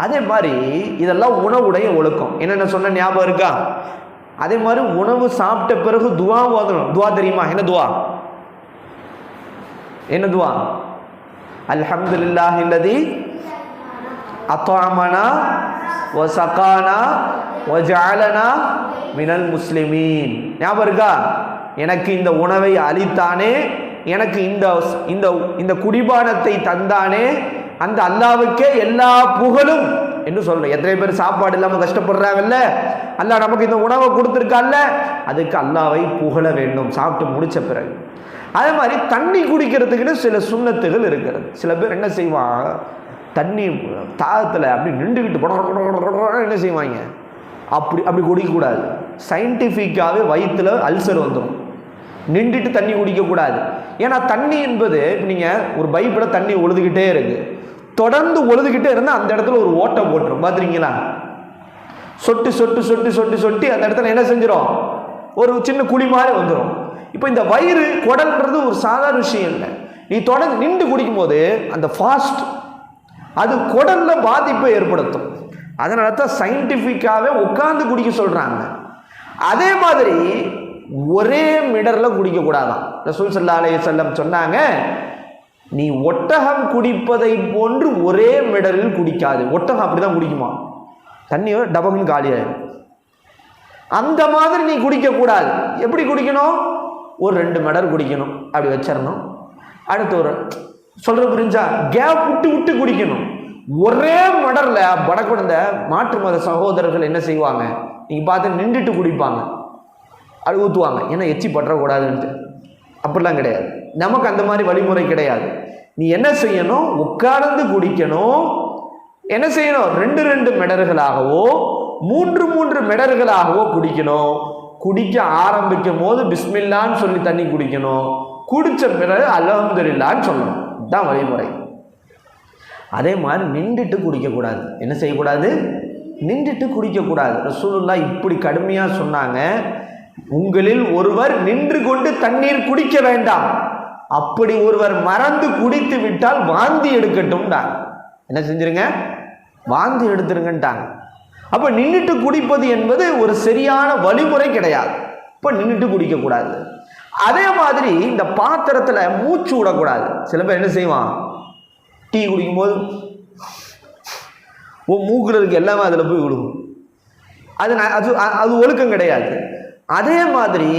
அதே மாதிரி இதெல்லாம் உணவுடைய ஒழுக்கம். என்னென்ன சொன்ன ஞாபகம் இருக்கா? அதே மாதிரி உணவு சாப்பிட்ட பிறகு துவா ஓதணும். துவா தெரியுமா? என்ன துவா? என்ன துவா? அல்ஹம்துலில்லாஹில்லதி அத்அமனா வ ஸகானா வ ஜஅலனா மினல் முஸ்லிமீன். ஞாபகம் இருக்கா? எனக்கு இந்த உணவை அளித்தானே, எனக்கு இந்த குடிபானத்தை தந்தானே, அந்த அல்லாவுக்கே எல்லா புகழும் என்று சொல்றேன். எத்தனை பேர் சாப்பாடு இல்லாமல் கஷ்டப்படுறாங்கல்ல, அல்லாஹ் நமக்கு இந்த உணவை கொடுத்துருக்கால்ல, அதுக்கு அல்லாவை புகழ வேண்டும் சாப்பிட்டு முடிச்ச பிறகு. அதே மாதிரி தண்ணி குடிக்கிறதுக்குன்னு சில சுண்ணத்துகள் இருக்கிறது. சில பேர் என்ன செய்வான், தண்ணி தாகத்தில் அப்படி நின்றுக்கிட்டு என்ன செய்வாங்க, அப்படி குடிக்கக்கூடாது. சயின்டிஃபிக்காகவே வயிற்றுல அல்சர் வந்துடும். நின்றுட்டு தண்ணி குடிக்கக்கூடாது. ஏன்னா தண்ணி என்பது, இப்போ நீங்கள் ஒரு பைப்பில் தண்ணி ஒழுதுகிட்டே இருக்கு, தொடர்ந்து ஒழுதுகிட்டே இருந்தால் அந்த இடத்துல ஒரு ஓட்டை போட்டுரும். பார்த்துருங்களா? சொட்டு சொட்டு சொட்டு சொட்டு சொட்டி அந்த இடத்துல என்ன செஞ்சிடும், ஒரு சின்ன குழி மாதிரி வந்துடும். இப்போ இந்த வயிறு குடல்ன்றது ஒரு சாதாரண விஷயம் இல்லை. நீ தொடர்ந்து நின்று குடிக்கும் போது அந்த ஃபாஸ்ட் அது குடல்ல பாதிப்பை ஏற்படுத்தும். அதனால தான் சயின்டிஃபிக்காகவே உட்கார்ந்து குடிக்க சொல்றாங்க. அதே மாதிரி ஒரே மிடர்ல குடிக்க கூடாதான். ரசூல் ஸல்லல்லாஹு அலைஹி வஸல்லம் சொன்னாங்க, நீ ஒட்டகம் குடிப்பதை போன்று ஒரே மிடரில் குடிக்காது. ஒட்டகம் அப்படிதான் குடிக்குமா, தண்ணியோ டபக்குன்னு காலியாயிடும். அந்த மாதிரி நீ குடிக்க கூடாது. எப்படி குடிக்கணும், ஒரு 2 மிடர் குடிக்கணும், அப்படி வச்சிடணும். அடுத்து ஒரு சொல்ற புரிஞ்சா, கேப் விட்டு விட்டு குடிக்கணும். ஒரே மடர்ல படக்குழந்த மாற்று மத சகோதரர்கள் என்ன செய்வாங்க, நீங்க பார்த்து நின்றுட்டு குடிப்பாங்க, அது ஊற்றுவாங்க. ஏன்னா எச்சி பற்றக்கூடாதுன்ட்டு. அப்படிலாம் கிடையாது, நமக்கு அந்த மாதிரி வழிமுறை கிடையாது. நீ என்ன செய்யணும், உட்கார்ந்து குடிக்கணும். என்ன செய்யணும், 2 மிடர்களாகவோ 3 மிடர்களாகவோ குடிக்கணும். குடிக்க ஆரம்பிக்கும் போது பிஸ்மில்லான்னு சொல்லி தண்ணி குடிக்கணும். குடிச்ச பிறகு அல்ஹம்துலில்லாஹ்னு சொல்லணும். இதுதான் வழிமுறை. அதே மாதிரி நின்றுட்டு குடிக்கக்கூடாது. என்ன செய்யக்கூடாது, நின்றுட்டு குடிக்கக்கூடாது. ரசூலுல்லாஹ் இப்படி கடுமையாக சொன்னாங்க, உங்களில் ஒருவர் நின்று கொண்டு தண்ணீர் குடிக்க வேண்டாம், அப்படி ஒருவர் மறந்து குடித்து விட்டால் வாந்தி எடுக்கட்டும்டாங்க. என்ன செஞ்சிருங்க, வாந்தி எடுத்துருங்கன்ட்டாங்க. அப்போ நின்றுட்டு குடிப்பது என்பது ஒரு சரியான வழிமுறை கிடையாது. இப்போ நின்றுட்டு குடிக்கக்கூடாது. அதே மாதிரி இந்த பாத்திரத்தில் மூச்சு விடக்கூடாது. சில பேர் என்ன செய்வான், டீ குடிக்கும்போது மூக்கில் இருக்க எல்லாமே அதில் போய் விடுவோம். அது ஒழுக்கம் கிடையாது. அதே மாதிரி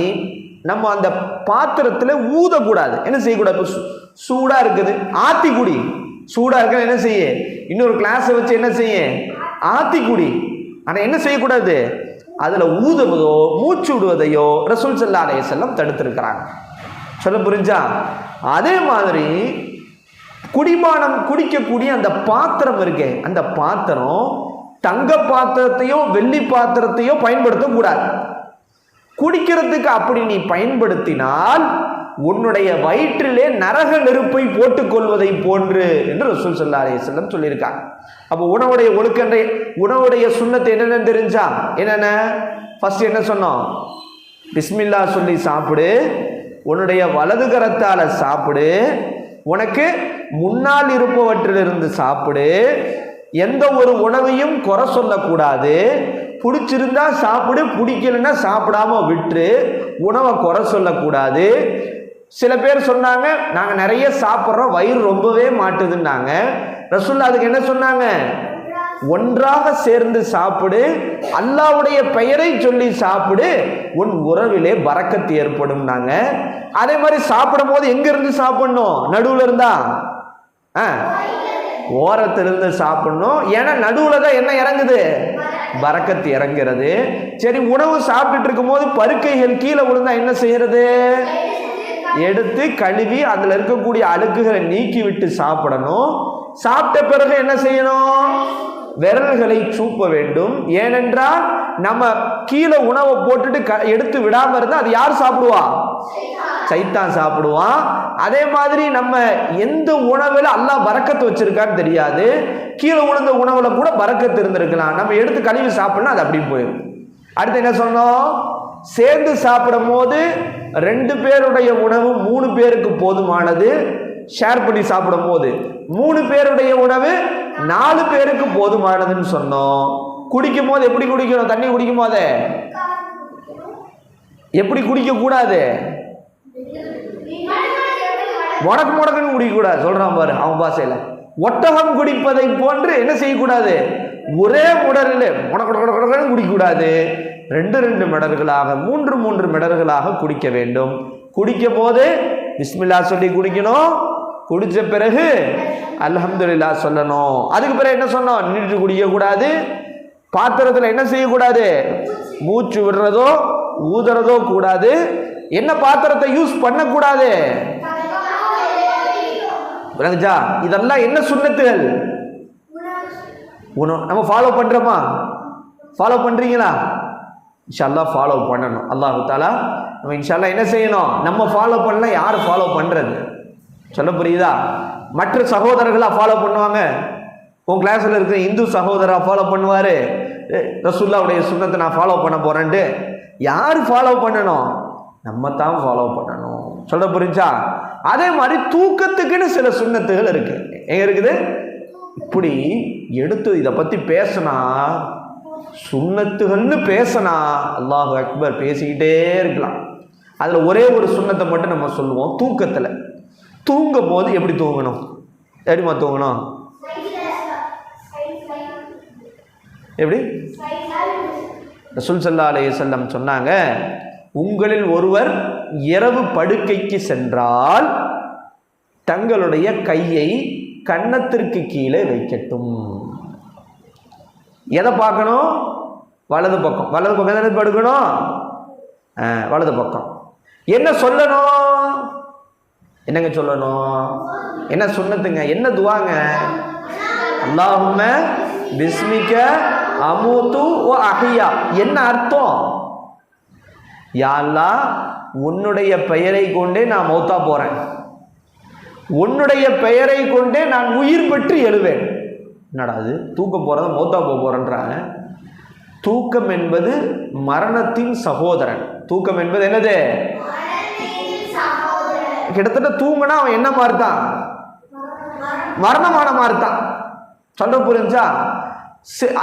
நம்ம அந்த பாத்திரத்தில் ஊதக்கூடாது. என்ன செய்யக்கூடாது, சூடாக இருக்குது ஆத்தி குடி, சூடாக இருக்கிற என்ன செய்ய, இன்னொரு கிளாஸை வச்சு என்ன செய்ய, ஆத்தி குடி. ஆனால் என்ன செய்யக்கூடாது, அதில் ஊதுவதோ மூச்சு விடுவதையோ ரசூல் ஸல்லல்லாஹு அலைஹி வஸல்லம் தடுத்திருக்கிறாங்க. சொல்ல புரிஞ்சா? அதே மாதிரி குடிபானம் குடிக்கக்கூடிய அந்த பாத்திரம் இருக்கே, அந்த பாத்திரம் தங்க பாத்திரத்தையோ வெள்ளி பாத்திரத்தையோ பயன்படுத்தக்கூடாது. குடிக்கிறதுக்கு அப்படி நீ பயன்படுத்தினால் உன்னுடைய வயிற்றிலே நரக நெருப்பை போட்டுக் கொள்வதை போன்று என்று ரசூல் ஸல்லல்லாஹு அலைஹி வஸல்லம் சொல்லியிருக்காங்க. அப்போ உணவுடைய ஒழுக்கத்தை, உணவுடைய சுன்னத்தை என்னென்னு தெரிஞ்சா, என்னென்ன ஃபர்ஸ்ட் என்ன சொன்னோம், பிஸ்மில்லா சொல்லி சாப்பிடு, உன்னுடைய வலது கரத்தால் சாப்பிடு, உனக்கு முன்னால் இருப்பவற்றிலிருந்து சாப்பிடு, எந்த ஒரு உணவையும் குறை சொல்லக்கூடாது, பிடிச்சிருந்தா சாப்பிடு, பிடிக்கலன்னா சாப்பிடாம விட்டு, உணவை குறை சொல்லக்கூடாது. சில பேர் சொன்னாங்க, நாங்கள் நிறைய சாப்பிட்றோம், வயிறு ரொம்பவே மாட்டுதுன்னாங்க. ரசூலுல்லாஹ் அதுக்கு என்ன சொன்னாங்க, ஒன்றாக சேர்ந்து சாப்பிடு, அல்லாஹ்வுடைய பெயரை சொல்லி சாப்பிடு, உன் உறவிலே பரக்கத்து ஏற்படும்னாங்க. அதே மாதிரி சாப்பிடும் போது எங்க இருந்து சாப்பிடணும், நடுவில் இருந்தா ஓரத்திலிருந்து சாப்பிடணும். ஏன்னா நடுவில் தான் என்ன இறங்குது, பரக்கத்து இறங்குறது. சரி, உணவு சாப்பிட்டுட்டு இருக்கும் போது பருக்கைகள் கீழே விழுந்தா என்ன செய்யறது, எடுத்து கழுவி அதில் இருக்கக்கூடிய அழுக்குகளை நீக்கி விட்டு சாப்பிடணும். சாப்பிட்ட பிறகு என்ன செய்யணும், விரல்களை சூப்ப வேண்டும். ஏனென்றால் நம்ம கீழே உணவை போட்டுட்டு எடுத்து விடாம இருந்தா அது யார் சாப்பிடுவா, சைத்தான் சாப்பிடுவான். அதே மாதிரி நம்ம எந்த உணவுல அல்லாஹ் பரக்கத்து வச்சிருக்கான்னு தெரியாது, கீழே விழுந்த உணவுல கூட பரக்கத்து இருந்திருக்கலாம், நம்ம எடுத்து கழுவி சாப்பிடணும், அது அப்படி போயிடும். அடுத்து என்ன சொன்னோம், சேர்ந்து சாப்பிடும் போது 2 பேருடைய உணவு 3 பேருக்கு போதுமானது. ஷேர் பண்ணி சாப்பிடும் போது 3 பேருடைய உணவு 4 பேருக்கு போதுமானதுன்னு சொன்னோம். குடிக்கும் போது எப்படி குடிக்கணும், தண்ணி குடிக்கும் போதே எப்படி குடிக்க கூடாது? முடக்கு முடக்குன்னு குடிக்கக்கூடாது. சொல்றான் பாரு அவன் பாசையில. ஒட்டகம் குடிப்பதை போன்று என்ன செய்யக்கூடாது? ஒரே முடரில் முடக்கு குடிக்கக்கூடாது. 2 மிடர்களாக 3 மிடர்களாக குடிக்க வேண்டும். குடிக்கும் போது பிஸ்மில்லா சொல்லி குடிக்கணும். குடிச்ச பிறகு அல்ஹம்துலில்லாஹ் சொல்லணும். அதுக்கு பிறகு என்ன சொன்னோம்? நின்று குடிக்க கூடாது. பாத்திரத்தில் என்ன செய்யக்கூடாது? மூச்சு விடுறதோ ஊதுறதோ கூடாது. என்ன பாத்திரத்தை யூஸ் பண்ணக்கூடாது? விளங்குச்சா? இதெல்லாம் என்ன சுன்னத்துகள்? நம்ம ஃபாலோ பண்றோமா? ஃபாலோ பண்றீங்களா? இன்ஷா அல்லாஹ் ஃபாலோ பண்ணணும். அல்லாஹ் தஆலா நம்ம இன்ஷா அல்லாஹ் என்ன செய்யணும்? நம்ம ஃபாலோ பண்ணல யார் ஃபாலோ பண்றது? சொல்ல புரியுதா? மற்ற சகோதரர்களா ஃபாலோ பண்ணுவாங்க. உன் கிளாஸ்ல இருக்கிற இந்து சகோதரா ஃபாலோ பண்ணுவாரு. ரசூலுல்லாஹ்வுடைய சுன்னத்தை நான் ஃபாலோ பண்ண போறேன்ட்டு யார் ஃபாலோ பண்ணணும்? நம்ம தான் ஃபாலோ பண்ணணும். சொல்ல புரிஞ்சா? அதே மாதிரி தூக்கத்துக்குன்னு சில சுன்னத்துகள் இருக்கு. எங்க இருக்குது? இப்படி எடுத்து இதை பத்தி பேசினா சுன்னத்துகள்னு பேசினா அல்லாஹு அக்பர் பேசிக்கிட்டே இருக்கலாம். அதுல ஒரே ஒரு சுன்னத்தை மட்டும் நம்ம சொல்லுவோம். தூக்கத்துல தூங்கும் போது எப்படி தூங்கணும்? எப்படிமா தூங்கணும்? எப்படி? ரசூல் ஸல்லல்லாஹு அலைஹி வஸல்லம் சொன்னாங்க, உங்களில் ஒருவர் இரவு படுக்கைக்கு சென்றால் தங்களுடைய கையை கன்னத்திற்கு கீழே வைக்கட்டும். எதை பார்க்கணும்? வலது பக்கம். வலது பக்கம் தானே படுக்கணும். வலது பக்கம். என்ன சொல்லணும்? என்னங்க சொல்லணும்? என்ன சுன்னத்துங்க? என்ன துவாங்க? அல்லாஹும்ம பிஸ்மிக அமூது வ அஹ்யா. என்ன அர்த்தம்? யா அல்லாஹ், உன்னுடைய பெயரை கொண்டே நான் மௌத்தா போறேன். உன்னுடைய பெயரை கொண்டே நான் உயிர் பெற்று எழுவேன். என்னடா அது? தூக்கம் போறத மௌத்தா போறேன்றாங்க. தூக்கம் என்பது மரணத்தின் சகோதரன். தூக்கம் என்பது என்னது? கிட்டத்தட்ட தூங்கினா அவன் என்ன மாறுதான்? மரணமான மாறுதான். சொல்ல புரிஞ்சா?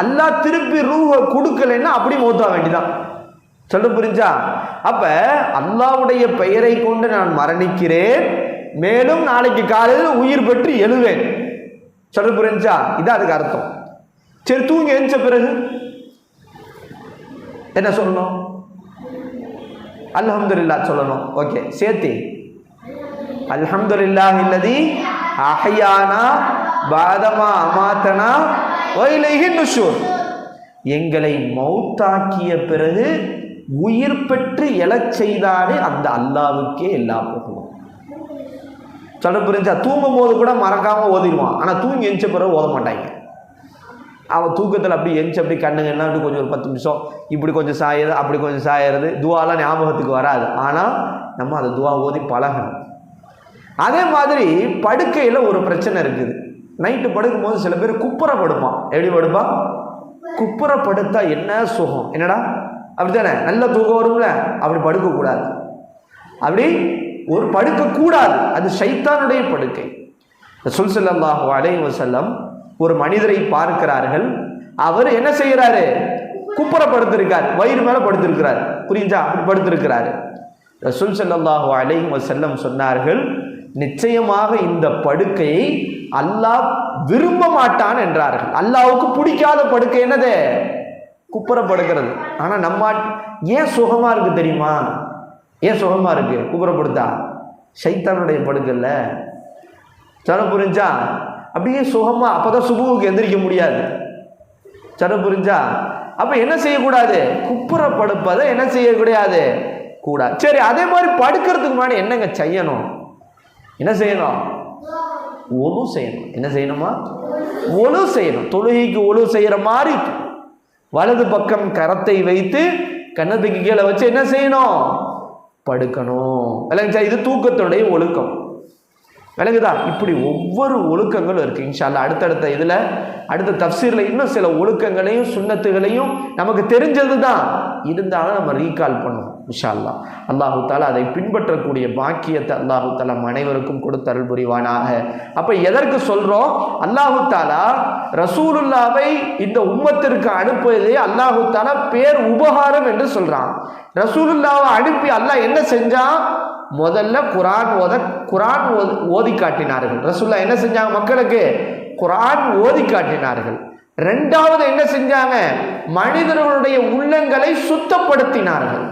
அல்லாஹ் திருப்பி ரூஹ கொடுக்கலைன்னா அப்படி மௌத்தா வேண்டிதான். சொல்ல புரிஞ்சா? அப்ப அல்லாஹ்வுடைய பெயரை கொண்டு நான் மரணிக்கிறேன், மேலும் நாளைக்கு காலையில் உயிர் பெற்று எழுவேன். சொல்ல புரிஞ்சா? இதான் அதுக்கு அர்த்தம். சரி, தூங்கி எழுந்த பிறகு என்ன சொல்லணும்? அல்ஹம்துலில்லாஹ் சொல்லணும். ஓகே, சேர்த்தி அல்ஹம்துலில்லாஹில்லதி அஹ்யானா பாதமா அமாத்தனா வ இலைஹி நுஷூர். எங்களை மௌத்தாக்கிய பிறகு உயிர் பெற்று எழச் செய்தானே அந்த அல்லாஹ்வுக்கே எல்லா புகழும். சொல்ல புரிஞ்சா? தூங்கும் போது கூட மறக்காம ஓதிடுவான். ஆனா தூங்கி எஞ்ச பிறகு ஓத மாட்டாங்க. அவன் தூக்கத்தில் அப்படி எஞ்சி அப்படி கண்ணுங்கன்னா அப்படி கொஞ்சம் ஒரு 10 நிமிஷம் இப்படி கொஞ்சம் சாயறது, அப்படி கொஞ்சம் சாயறது, துவாலாம் ஞாபகத்துக்கு வராது. ஆனால் நம்ம அந்த துவா ஓதி பழகணும். அதே மாதிரி படுக்கையில் ஒரு பிரச்சனை இருக்குது. நைட்டு படுக்கும் போது சில பேர் குப்புற படுப்பான். எப்படி படுப்பான்? குப்புற படுத்தா என்ன சுகம்? என்னடா அப்படித்தானே? நல்ல தூக்கம் வரும்ல. அப்படி படுக்கக்கூடாது. அப்படி ஒரு படுக்கக்கூடாது. அது ஷைத்தானுடைய படுக்கை. ரசூல் ஸல்லல்லாஹு அலைஹி வஸல்லம் ஒரு மனிதரை பார்க்கிறார்கள். அவர் என்ன செய்யறாரு? குப்புற படுத்திருக்கார், வயிறு மேல படுத்திருக்கிறார். புரிஞ்சா? அப்படி படுத்திருக்கிறாரு. ரசூல் ஸல்லல்லாஹு அலைஹி வஸல்லம் சொன்னார்கள், நிச்சயமாக இந்த படுக்கையை அல்லாஹ் விரும்ப மாட்டான் என்றார்கள். அல்லாஹ்வுக்கு பிடிக்காத படுக்கை என்னது? குப்புற படுக்கிறது. ஆனா நம்ம ஏன் சுகமா இருக்கு தெரியுமா? ஏன் சுகமா இருக்கு குப்புற படுத்தா? ஷைத்தானுடைய படுக்கல்ல. சொல்ல புரிஞ்சா? அப்படியே சுகமா. அப்பதான் சுபுவுக்கு எந்திரிக்க முடியாது. சொல்ல புரிஞ்சா? அப்ப என்ன செய்யக்கூடாது? குப்புற படுப்பதை என்ன செய்யக்கூடாது? கூடாது. சரி, அதே மாதிரி படுக்கிறதுக்கு முன்னாடி என்னங்க செய்யணும்? என்ன செய்யணும்? ஒழு செய்யணும். என்ன செய்யணுமா? ஒழு செய்யணும். தொழுகைக்கு ஒழு செய்யற மாதிரி வலது பக்கம் கரத்தை வைத்து கன்னத்துக்கு கீழே வச்சு என்ன செய்யணும்? படுக்கணும். விளங்குச்சா? இது தூக்கத்துடைய ஒழுக்கம். விளங்குதா? இப்படி ஒவ்வொரு ஒழுக்கங்களும் இருக்கு. இன்ஷா அல்லாஹ் அடுத்தடுத்த இதுல அடுத்த தஃப்சீர்ல இன்னும் சில ஒழுக்கங்களையும் சுன்னத்துகளையும் நமக்கு தெரிஞ்சது தான் இருந்தாலும் நம்ம ரீகால் பண்ணுவோம். இன்ஷா அல்லாஹ். அல்லாஹு தாலா அதை பின்பற்றக்கூடிய பாக்கியத்தை அல்லாஹு தாலா அனைவருக்கும் கொடுத்து அருள் புரிவானாக. அப்ப எதற்கு சொல்றோம்? அல்லாஹு தாலா ரசூலுல்லாவை இந்த உம்மத்திற்கு அனுப்புவதே அல்லாஹு தாலா பேர் உபகாரம் என்று சொல்றான். ரசூலுல்லாவை அனுப்பி அல்லாஹ் என்ன செஞ்சான்? முதல்ல குரான் ஓதி காட்டினார்கள். ரசூலுல்லாஹ் என்ன செஞ்சாங்க? மக்களுக்கு குரான் ஓதி காட்டினார்கள். இரண்டாவது என்ன செஞ்சாங்க? மனிதர்களுடைய உள்ளங்களை சுத்தப்படுத்தினார்கள்.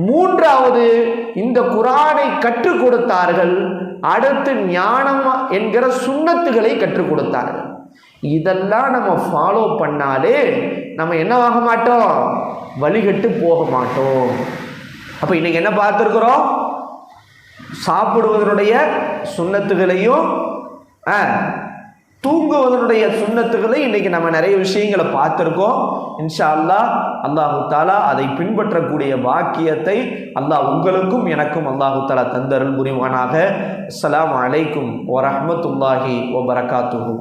மூன்றாவது இந்த குரானை கற்றுக் கொடுத்தார்கள். அடுத்து ஞானம் என்கிற சுன்னத்துகளை கற்றுக் கொடுத்தார்கள். இதெல்லாம் நம்ம ஃபாலோ பண்ணாலே நம்ம என்னவாக மாட்டோம்? வழிகட்டு போக மாட்டோம். அப்ப இன்னைக்கு என்ன பார்த்திருக்கிறோம்? சாப்பிடுவதனுடைய சுன்னத்துகளையும் தூங்குவதனுடைய சுன்னத்துகளை இன்னைக்கு நம்ம நிறைய விஷயங்களை பார்த்திருக்கோம். இன்ஷா அல்லாஹ் அல்லாஹு தாலா அதை பின்பற்றக்கூடிய வாக்கியத்தை அல்லாஹ் உங்களுக்கும் எனக்கும் அல்லாஹு தாலா தந்தருள் புரிவானாக. அஸ்ஸலாமு அலைக்கும் வரஹ்மத்துல்லாஹி வபரகாத்துஹு.